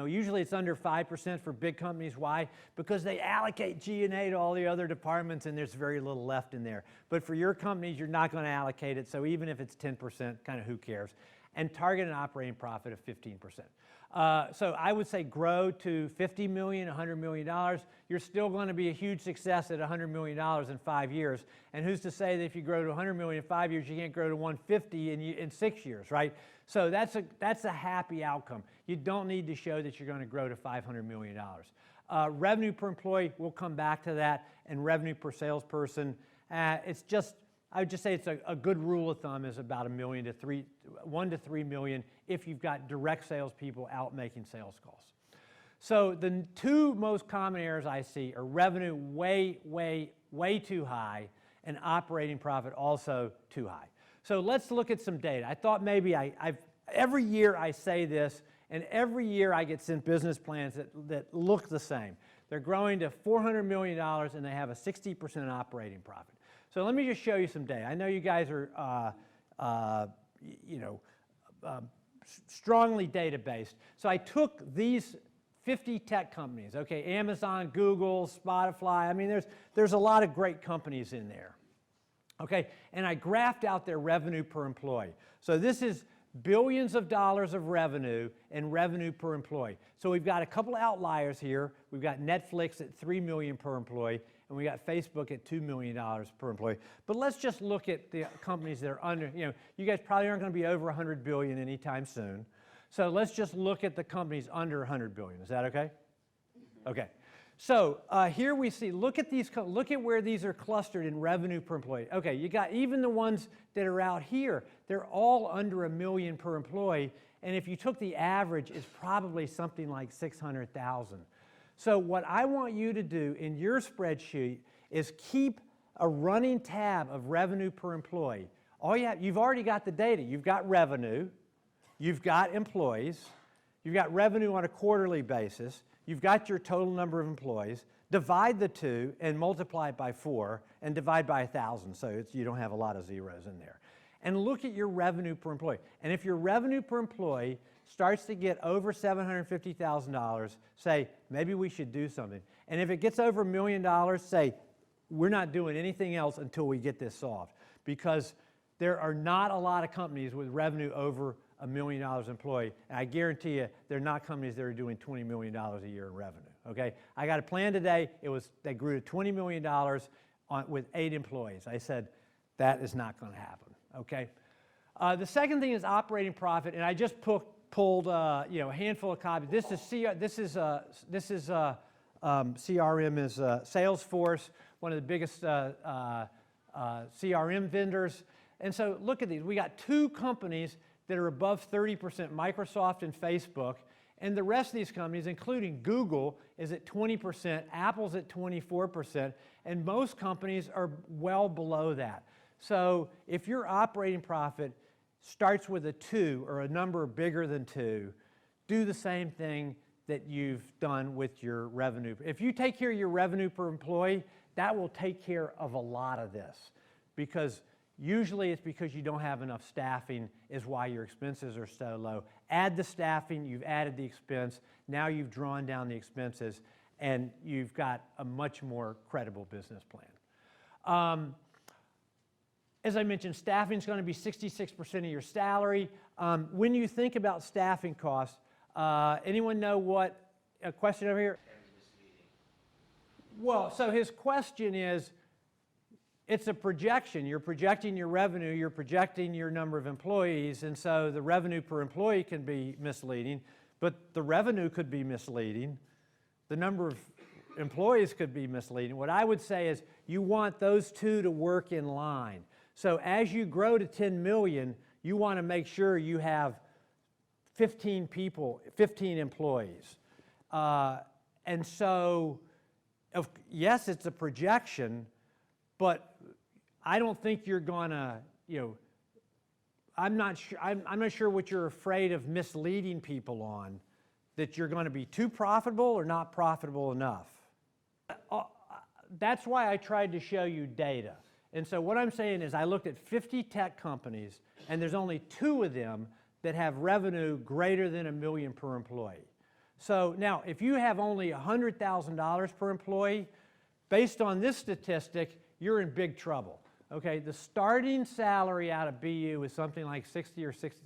usually it's under 5% for big companies. Why? Because they allocate G&A to all the other departments and there's very little left in there. But for your companies, you're not going to allocate it. So even if it's 10%, kind of who cares? And target an operating profit of 15%. So I would say grow to $50 million, $100 million. You're still going to be a huge success at $100 million in 5 years. And who's to say that if you grow to $100 million in 5 years, you can't grow to $150 in 6 years, right? So that's a happy outcome. You don't need to show that you're going to grow to $500 million. Revenue per employee, we'll come back to that, and revenue per salesperson. I would just say it's a good rule of thumb is about $1 to 3 million if you've got direct salespeople out making sales calls. So the 2 most common errors I see are revenue way too high and operating profit also too high. So let's look at some data. I thought maybe every year I say this, and every year I get sent business plans that look the same. They're growing to $400 million and they have a 60% operating profit. So let me just show you some data. I know you guys are, strongly data-based. So I took these 50 tech companies, okay, Amazon, Google, Spotify. I mean, there's a lot of great companies in there, okay? And I graphed out their revenue per employee. So this is billions of dollars of revenue and revenue per employee. So we've got a couple outliers here. We've got Netflix at $3 million per employee, and we got Facebook at $2 million per employee. But let's just look at the companies that are under, you guys probably aren't going to be over 100 billion anytime soon. So let's just look at the companies under 100 billion. Is that okay? Okay. So here we see, look at where these are clustered in revenue per employee. Okay, you got even the ones that are out here, they're all under $1 million per employee. And if you took the average, it's probably something like 600,000. So what I want you to do in your spreadsheet is keep a running tab of revenue per employee. You've already got the data. You've got revenue, you've got employees, you've got revenue on a quarterly basis, you've got your total number of employees, divide the 2 and multiply it by 4 and divide by 1,000 so you don't have a lot of zeros in there. And look at your revenue per employee. And if your revenue per employee starts to get over $750,000, say, maybe we should do something. And if it gets over $1 million, say, we're not doing anything else until we get this solved. Because there are not a lot of companies with revenue over $1 million employee. And I guarantee you, they're not companies that are doing $20 million a year in revenue, okay? I got a plan today. They grew to $20 million with 8 employees. I said, that is not going to happen, okay? The second thing is operating profit, and I just pulled a handful of copies. This is CRM is Salesforce, one of the biggest CRM vendors. And so look at these. We got 2 companies that are above 30%, Microsoft and Facebook, and the rest of these companies, including Google, is at 20%, Apple's at 24%, and most companies are well below that. So if your operating profit starts with a 2 or a number bigger than 2, do the same thing that you've done with your revenue. If you take care of your revenue per employee, that will take care of a lot of this, because usually it's because you don't have enough staffing is why your expenses are so low. Add the staffing, you've added the expense, now you've drawn down the expenses, and you've got a much more credible business plan. As I mentioned, staffing is going to be 66% of your salary. When you think about staffing costs, anyone know what, a question over here? Well, so his question is, it's a projection. You're projecting your revenue, you're projecting your number of employees, and so the revenue per employee can be misleading, but the revenue could be misleading. The number of employees could be misleading. What I would say is you want those two to work in line. So as you grow to 10 million, you want to make sure you have 15 people, 15 employees. And so, yes, it's a projection, but I don't think you're gonna, I'm not sure what you're afraid of misleading people on, that you're gonna be too profitable or not profitable enough. That's why I tried to show you data. And so what I'm saying is I looked at 50 tech companies, and there's only 2 of them that have revenue greater than $1 million per employee. So now, if you have only $100,000 per employee, based on this statistic, you're in big trouble. Okay, the starting salary out of BU is something like 60 or 60.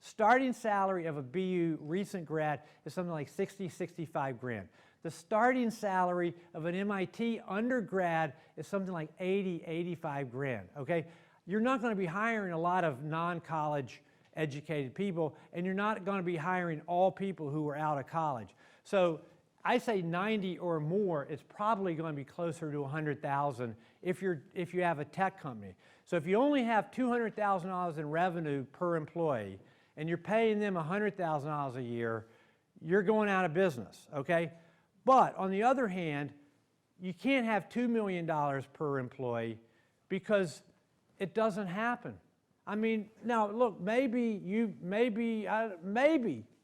Starting salary of a BU recent grad is something like 60, 65 grand. The starting salary of an MIT undergrad is something like 80, 85 grand, okay? You're not going to be hiring a lot of non-college educated people, and you're not going to be hiring all people who are out of college. So I say 90 or more, it's probably going to be closer to 100,000 if you have a tech company. So if you only have $200,000 in revenue per employee, and you're paying them $100,000 a year, you're going out of business, okay? But on the other hand, you can't have $2 million per employee because it doesn't happen. I mean, now look, maybe,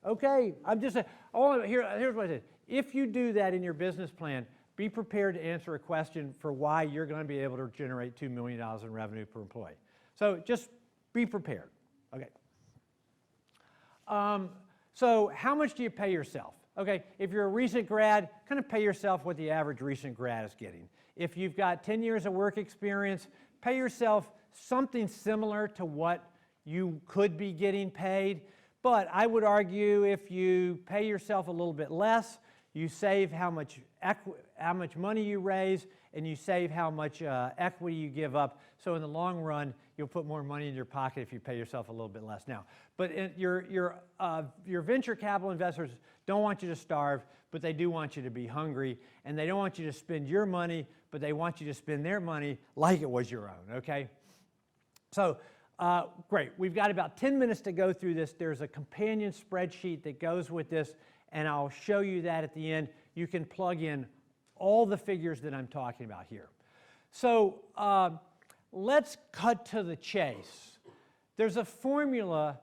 okay? I'm just saying, here's what I said. If you do that in your business plan, be prepared to answer a question for why you're going to be able to generate $2 million in revenue per employee. So just be prepared, okay? So how much do you pay yourself? Okay, if you're a recent grad, kind of pay yourself what the average recent grad is getting. If you've got 10 years of work experience, pay yourself something similar to what you could be getting paid. But I would argue if you pay yourself a little bit less, you save how much money you raise, and you save how much equity you give up. So in the long run, you'll put more money in your pocket if you pay yourself a little bit less now. But your venture capital investors don't want you to starve, but they do want you to be hungry, and they don't want you to spend your money, but they want you to spend their money like it was your own, okay? So great, we've got about 10 minutes to go through this. There's a companion spreadsheet that goes with this, and I'll show you that at the end. You can plug in all the figures that I'm talking about here. So let's cut to the chase. There's a formula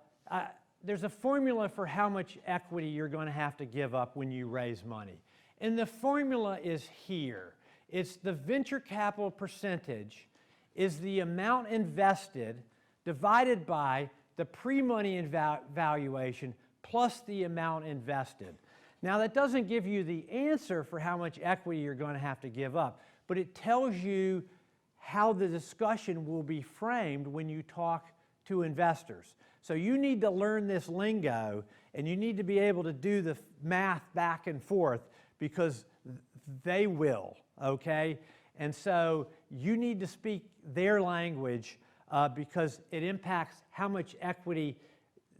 for how much equity you're going to have to give up when you raise money. And the formula is here. It's the venture capital percentage is the amount invested divided by the pre-money valuation plus the amount invested. Now that doesn't give you the answer for how much equity you're going to have to give up, but it tells you how the discussion will be framed when you talk to investors. So you need to learn this lingo, and you need to be able to do the math back and forth because they will, okay? And so you need to speak their language because it impacts how much equity,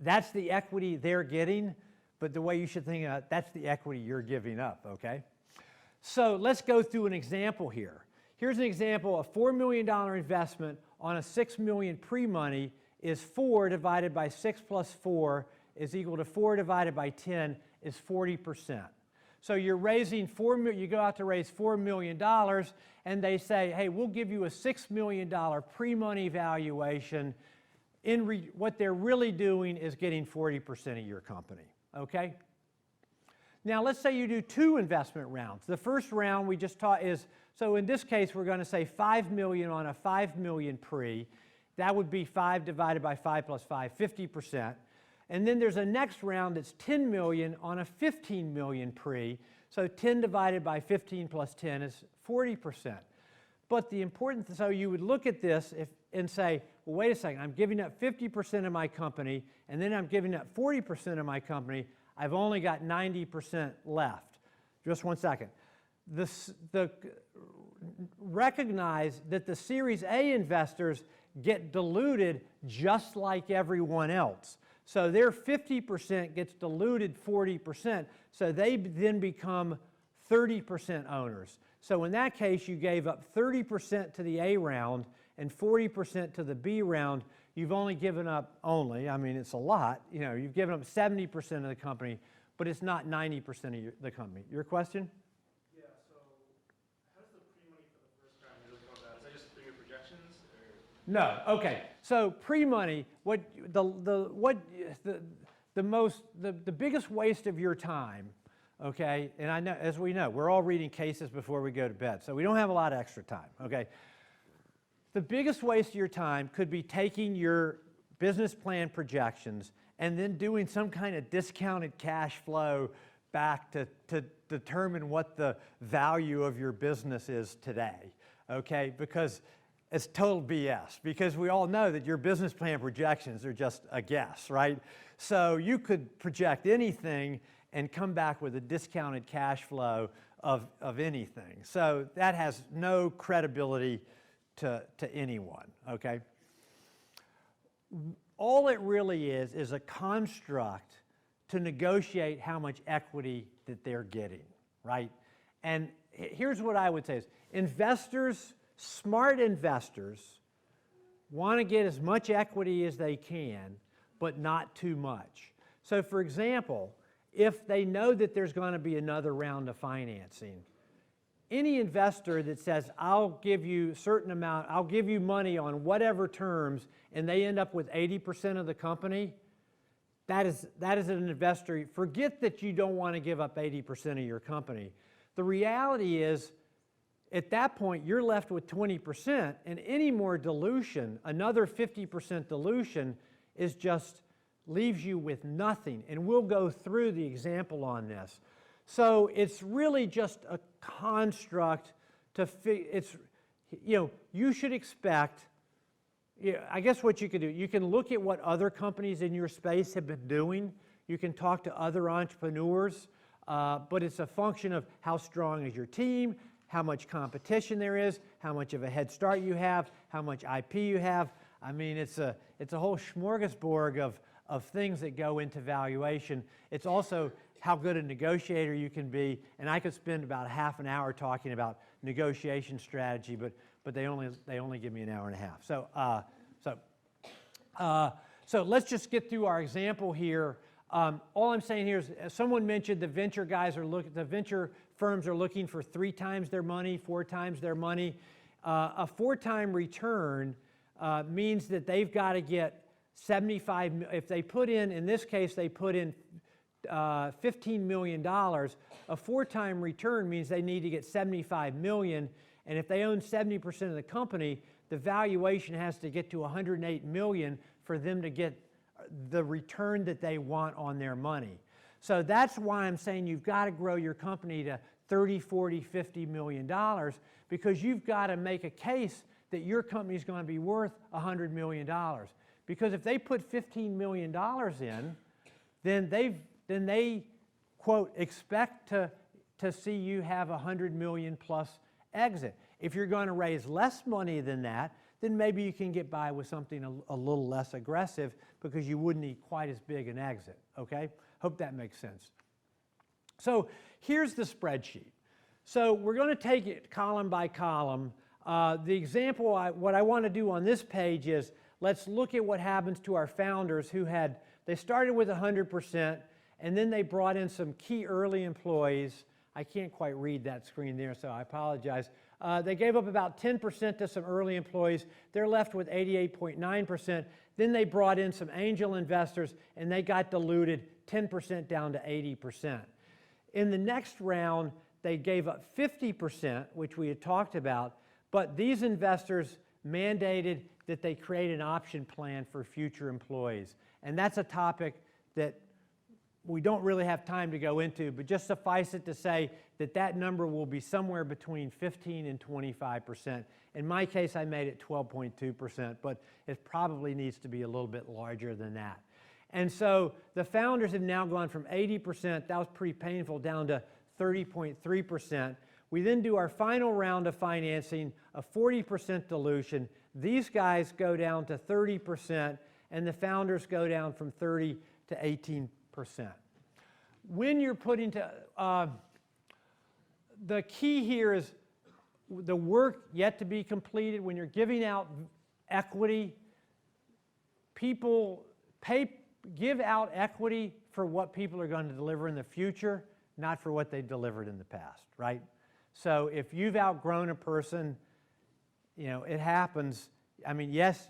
that's the equity they're getting, but the way you should think about it, that's the equity you're giving up, okay? So let's go through an example here. Here's an example, a $4 million investment on a $6 million pre-money is 4 divided by 6 plus 4 is equal to 4 divided by 10 is 40%. So you're raising you go out to raise $4 million, and they say, hey, we'll give you a $6 million pre-money valuation. What they're really doing is getting 40% of your company, okay? Now let's say you do 2 investment rounds. The first round we just taught is, so in this case we're going to say 5 million on a 5 million pre. That would be 5 divided by 5 plus 5, 50%. And then there's a next round that's 10 million on a 15 million pre. So 10 divided by 15 plus 10 is 40%. But the important, so you would look at this and say, well, wait a second, I'm giving up 50% of my company, and then I'm giving up 40% of my company. I've only got 90% left. Just one second. Recognize that the Series A investors get diluted just like everyone else. So their 50% gets diluted 40%, so they then become 30% owners. So in that case, you gave up 30% to the A round and 40% to the B round. You've only given up I mean, it's a lot, you've given up 70% of the company, but it's not 90% of the company. Your question? Yeah, so how does the pre-money for the first round really come about? Is that just through your projections? Or? No, okay. So pre-money, the biggest waste of your time, okay, and I know, as we know, we're all reading cases before we go to bed, so we don't have a lot of extra time, okay? The biggest waste of your time could be taking your business plan projections and then doing some kind of discounted cash flow back to determine what the value of your business is today, okay? Because it's total BS, because we all know that your business plan projections are just a guess, right? So you could project anything and come back with a discounted cash flow of anything. So that has no credibility to anyone, okay? All it really is a construct to negotiate how much equity that they're getting, right? And here's what I would say is investors, smart investors, want to get as much equity as they can, but not too much. So for example, if they know that there's going to be another round of financing, any investor that says, I'll give you a certain amount, I'll give you money on whatever terms, and they end up with 80% of the company, that is an investor. Forget that you don't want to give up 80% of your company. The reality is, at that point, you're left with 20%, and any more dilution, another 50% dilution, leaves you with nothing. And we'll go through the example on this. So it's really just a construct you should expect, I guess what you could do, you can look at what other companies in your space have been doing. You can talk to other entrepreneurs, but it's a function of how strong is your team, how much competition there is, how much of a head start you have, how much IP you have. I mean, it's a whole smorgasbord of things that go into valuation. It's also how good a negotiator you can be, and I could spend about half an hour talking about negotiation strategy, but they only give me an hour and a half. So let's just get through our example here. All I'm saying here is, someone mentioned the venture firms are looking for 3 times their money, 4 times their money. A 4-time return means that they've got to get 75. If they put in this case, they put in $15 million. A 4-time return means they need to get $75 million, and if they own 70% of the company, the valuation has to get to $108 million for them to get the return that they want on their money. So that's why I'm saying you've got to grow your company to $30, $40, $50 million, because you've got to make a case that your company is going to be worth $100 million. Because if they put $15 million in, then they, quote, expect to see you have a $100 million plus exit. If you're going to raise less money than that, then maybe you can get by with something a little less aggressive because you wouldn't need quite as big an exit, okay? Hope that makes sense. So here's the spreadsheet. So we're going to take it column by column. The example, what I want to do on this page is, let's look at what happens to our founders they started with 100%, and then they brought in some key early employees. I can't quite read that screen there, so I apologize. They gave up about 10% to some early employees. They're left with 88.9%. Then they brought in some angel investors, and they got diluted 10% down to 80%. In the next round, they gave up 50%, which we had talked about, but these investors mandated that they create an option plan for future employees. And that's a topic that we don't really have time to go into, but just suffice it to say that that number will be somewhere between 15 and 25%. In my case, I made it 12.2%, but it probably needs to be a little bit larger than that. And so the founders have now gone from 80%, that was pretty painful, down to 30.3%. We then do our final round of financing, a 40% dilution. These guys go down to 30%, and the founders go down from 30 to 18%. When you're putting to, the key here is the work yet to be completed. When you're giving out equity, people give out equity for what people are going to deliver in the future, not for what they delivered in the past, right? So if you've outgrown a person, you know, it happens. I mean, yes,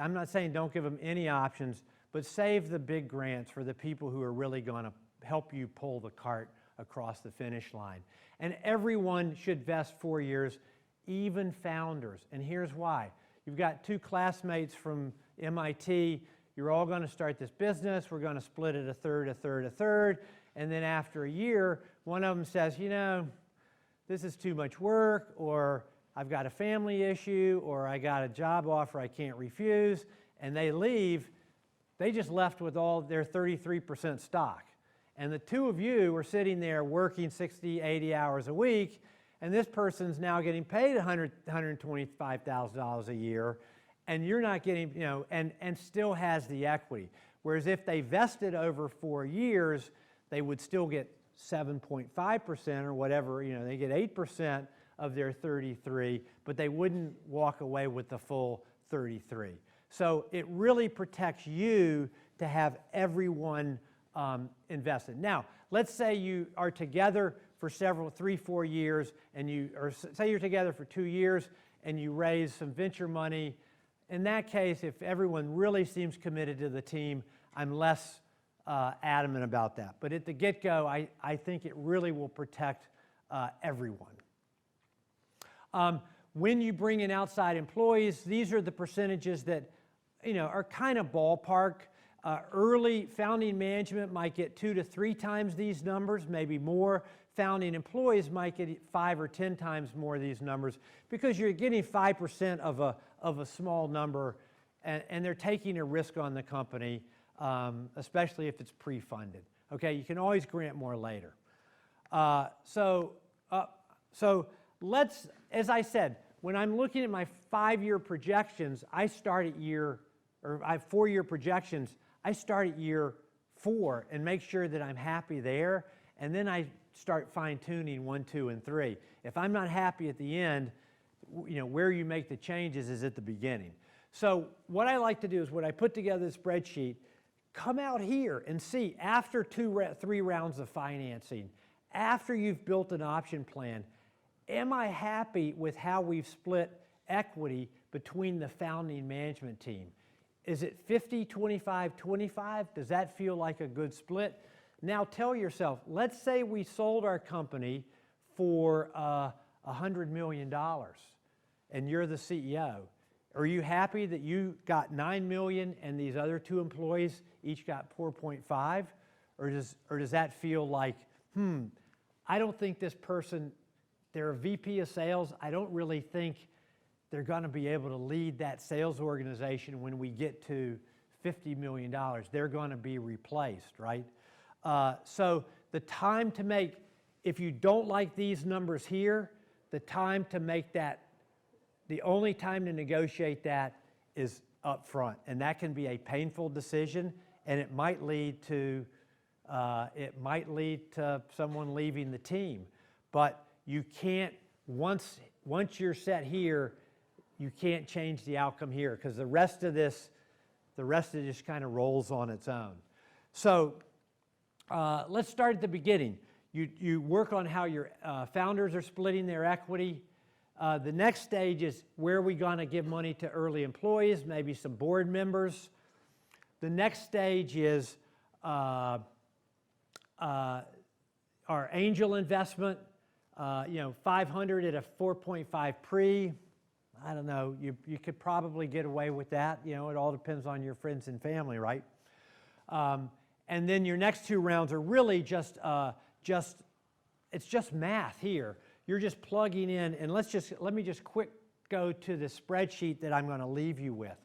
I'm not saying don't give them any options, but save the big grants for the people who are really going to help you pull the cart across the finish line. And everyone should vest 4 years, even founders. And here's why. You've got 2 classmates from M.I.T. You're all going to start this business. We're going to split it a third, a third, a third. And then after a year, one of them says, you know, this is too much work, or I've got a family issue, or I got a job offer I can't refuse, and they leave. They just left with all their 33% stock. And the 2 of you are sitting there working 60, 80 hours a week, and this person's now getting paid $125,000 a year, and you're not getting, you know, and still has the equity. Whereas if they vested over 4 years, they would still get 7.5% or whatever, you know, they get 8% of their 33, but they wouldn't walk away with the full 33. So it really protects you to have everyone invested. Now, let's say you are together for 3, 4 years, and or say you're together for 2 years and you raise some venture money. In that case, if everyone really seems committed to the team, I'm less adamant about that. But at the get-go, I think it really will protect everyone. When you bring in outside employees, these are the percentages that, you know, are kind of ballpark. Early founding management might get 2 to 3 times these numbers, maybe more. Founding employees might get 5 or 10 times more of these numbers, because you're getting 5% of a small number, and they're taking a risk on the company, especially if it's pre-funded. Okay, you can always grant more later. So let's, as I said, when I'm looking at my 5-year projections, I start at I have 4-year projections, I start at year 4 and make sure that I'm happy there, and then I start fine-tuning 1, 2, and 3. If I'm not happy at the end, you know, where you make the changes is at the beginning. So what I like to do is when I put together the spreadsheet, come out here and see after 3 rounds of financing, after you've built an option plan, am I happy with how we've split equity between the founding management team? Is it 50, 25, 25? Does that feel like a good split? Now tell yourself, let's say we sold our company for $100 million and you're the CEO. Are you happy that you got $9 million and these other 2 employees each got 4.5? Or does that feel like, I don't think this person, they're a VP of sales, I don't really think they're going to be able to lead that sales organization when we get to $50 million. They're going to be replaced, right? So the time to make, if you don't like these numbers here, the time to make that, the only time to negotiate that is up front. And that can be a painful decision, and it might lead to someone leaving the team. But you can't, once you're set here, you can't change the outcome here, because the rest of this just kind of rolls on its own. So let's start at the beginning. You work on how your founders are splitting their equity. The next stage is where are we going to give money to early employees, maybe some board members. The next stage is, our angel investment, 500 at a 4.5 pre. I don't know, you could probably get away with that. It all depends on your friends and family, right? And then your next two rounds are really it's just math here. You're just plugging in, and let me just quick go to the spreadsheet that I'm going to leave you with.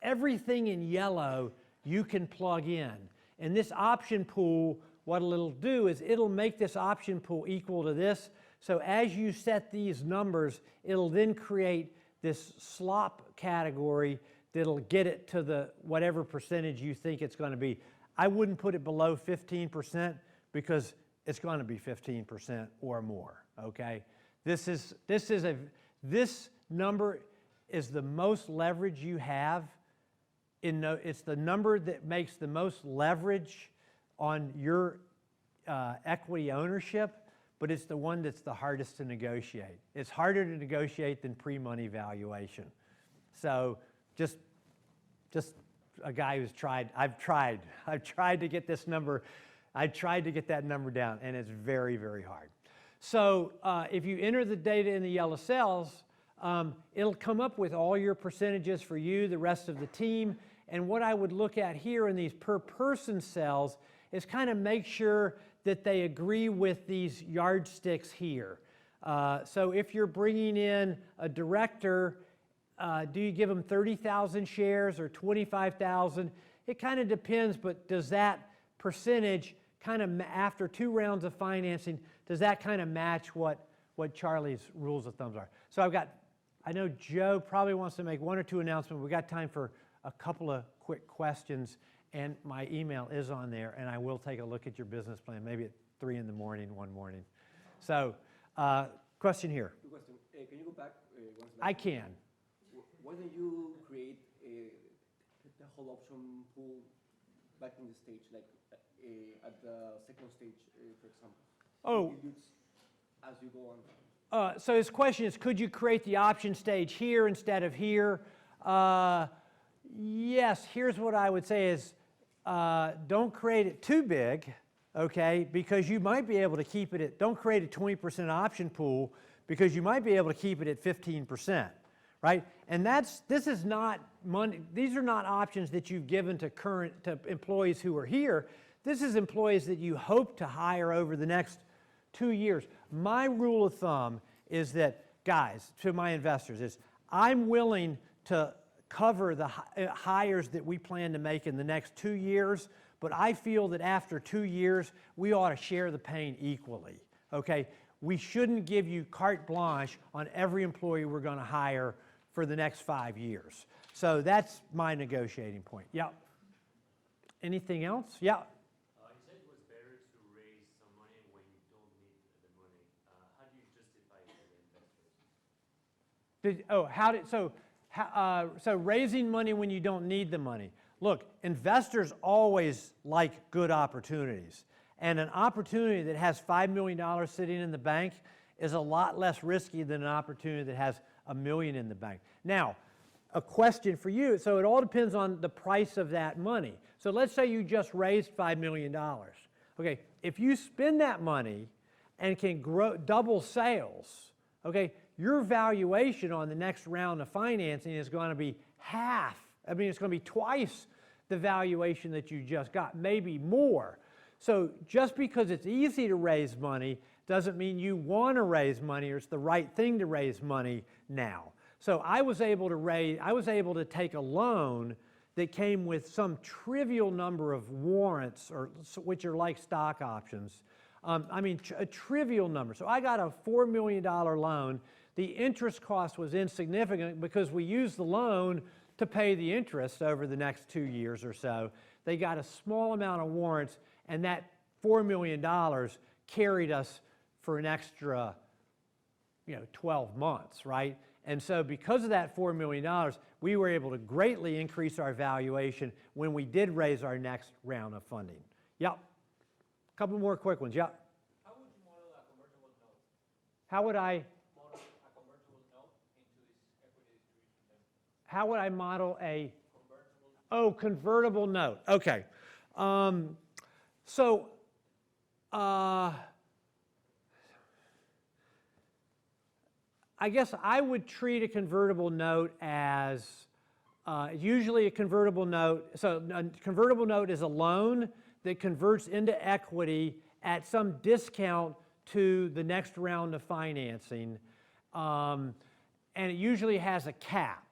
Everything in yellow you can plug in. And this option pool, what it'll do is it'll make this option pool equal to this. So as you set these numbers, it'll then create this slop category that'll get it to the whatever percentage you think it's going to be. I wouldn't put it below 15% because it's going to be 15% or more, okay? This number is the most leverage you have. It's the number that makes the most leverage on your equity ownership, but it's the one that's the hardest to negotiate. It's harder to negotiate than pre-money valuation. So just a guy who's I've tried to get this number, I've tried to get that number down, and it's very, very hard. So if you enter the data in the yellow cells, it'll come up with all your percentages for you, the rest of the team, and what I would look at here in these per person cells is kind of make sure that they agree with these yardsticks here. So if you're bringing in a director, do you give them 30,000 shares or 25,000? It kind of depends, but does that percentage kind of, after 2 rounds of financing, does that kind of match what Charlie's rules of thumbs are? So I know Joe probably wants to make 1 or 2 announcements. We've got time for a couple of quick questions, and my email is on there, and I will take a look at your business plan, maybe at 3 in the morning one morning. So, question here. Good question. Can you go back one slide? I can. Why don't you create the whole option pool back in the stage, like at the second stage, for example? Oh. As you go on. So his question is, could you create the option stage here instead of here? Yes, here's what I would say is, don't create it too big, okay, because you might be able to keep it at, don't create a 20% option pool because you might be able to keep it at 15%, right? And this is not money, these are not options that you've given to employees who are here. This is employees that you hope to hire over the next 2 years. My rule of thumb is that, guys, to my investors, is I'm willing to cover the hires that we plan to make in the next 2 years, but I feel that after 2 years, we ought to share the pain equally, okay? We shouldn't give you carte blanche on every employee we're going to hire for the next 5 years. So that's my negotiating point. Yeah. Anything else? Yeah. You said it was better to raise some money when you don't need the money. How do you justify it to the investors? So raising money when you don't need the money. Look, investors always like good opportunities. And an opportunity that has $5 million sitting in the bank is a lot less risky than an opportunity that has $1 million in the bank. Now, a question for you. So it all depends on the price of that money. So let's say you just raised $5 million. Okay, if you spend that money and can double sales, okay, your valuation on the next round of financing is going to be half. I mean, it's going to be twice the valuation that you just got, maybe more. So just because it's easy to raise money doesn't mean you want to raise money or it's the right thing to raise money now. So I was able to take a loan that came with some trivial number of warrants, which are like stock options. A trivial number. So I got a $4 million loan. The interest cost was insignificant because we used the loan to pay the interest over the next 2 years or so. They got a small amount of warrants, and that $4 million carried us for an extra 12 months, right? And so because of that $4 million, we were able to greatly increase our valuation when we did raise our next round of funding. Yep. A couple more quick ones. Yep. How would you model a convertible note? How would I Model a convertible note into this equity distribution then? How would I model a Convertible. convertible note? Okay. I guess I would treat a convertible note as usually a convertible note. So a convertible note is a loan that converts into equity at some discount to the next round of financing. And it usually has a cap.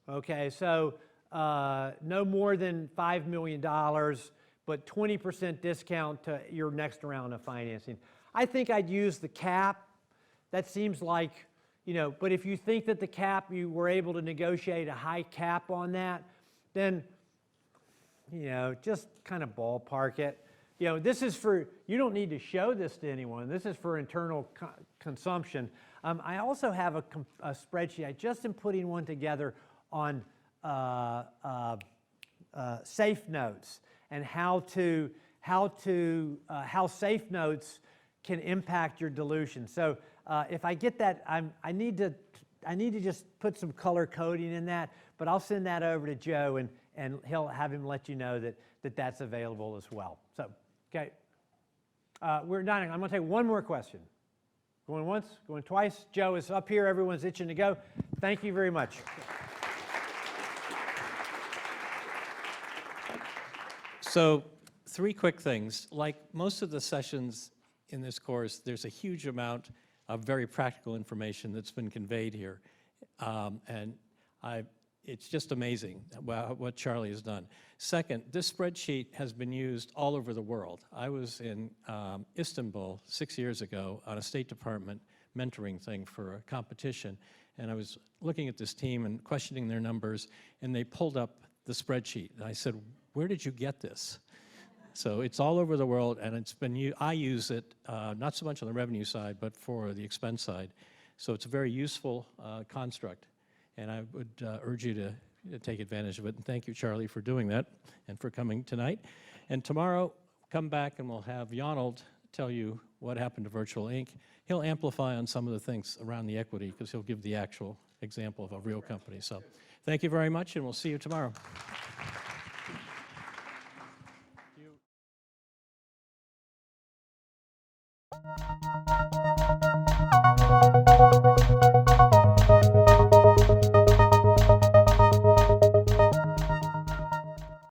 Okay, so no more than $5 million, but 20% discount to your next round of financing. I think I'd use the cap. That seems like, you know, but if you think that the cap, you were able to negotiate a high cap on that, then, you know, just kind of ballpark it. You know, this is for, you don't need to show this to anyone. This is for internal consumption. I also have a spreadsheet. I just am putting one together on safe notes and how safe notes can impact your dilution. So if I get that, I need to just put some color coding in that, but I'll send that over to Joe and he'll have him let you know that that's available as well. So, okay, we're done. I'm going to take one more question. Going once, going twice. Joe is up here. Everyone's itching to go. Thank you very much. So 3 quick things. Like most of the sessions in this course, there's a huge amount of very practical information that's been conveyed here. It's just amazing what Charlie has done. Second, this spreadsheet has been used all over the world. I was in Istanbul 6 years ago on a State Department mentoring thing for a competition, and I was looking at this team and questioning their numbers, and they pulled up the spreadsheet. And I said, where did you get this? So it's all over the world, and it's been I use it not so much on the revenue side, but for the expense side. So it's a very useful construct, and I would urge you to take advantage of it. And thank you, Charlie, for doing that and for coming tonight. And tomorrow, come back and we'll have Yonald tell you what happened to Virtual Inc. He'll amplify on some of the things around the equity because he'll give the actual example of a real company. So thank you very much, and we'll see you tomorrow. Thank you.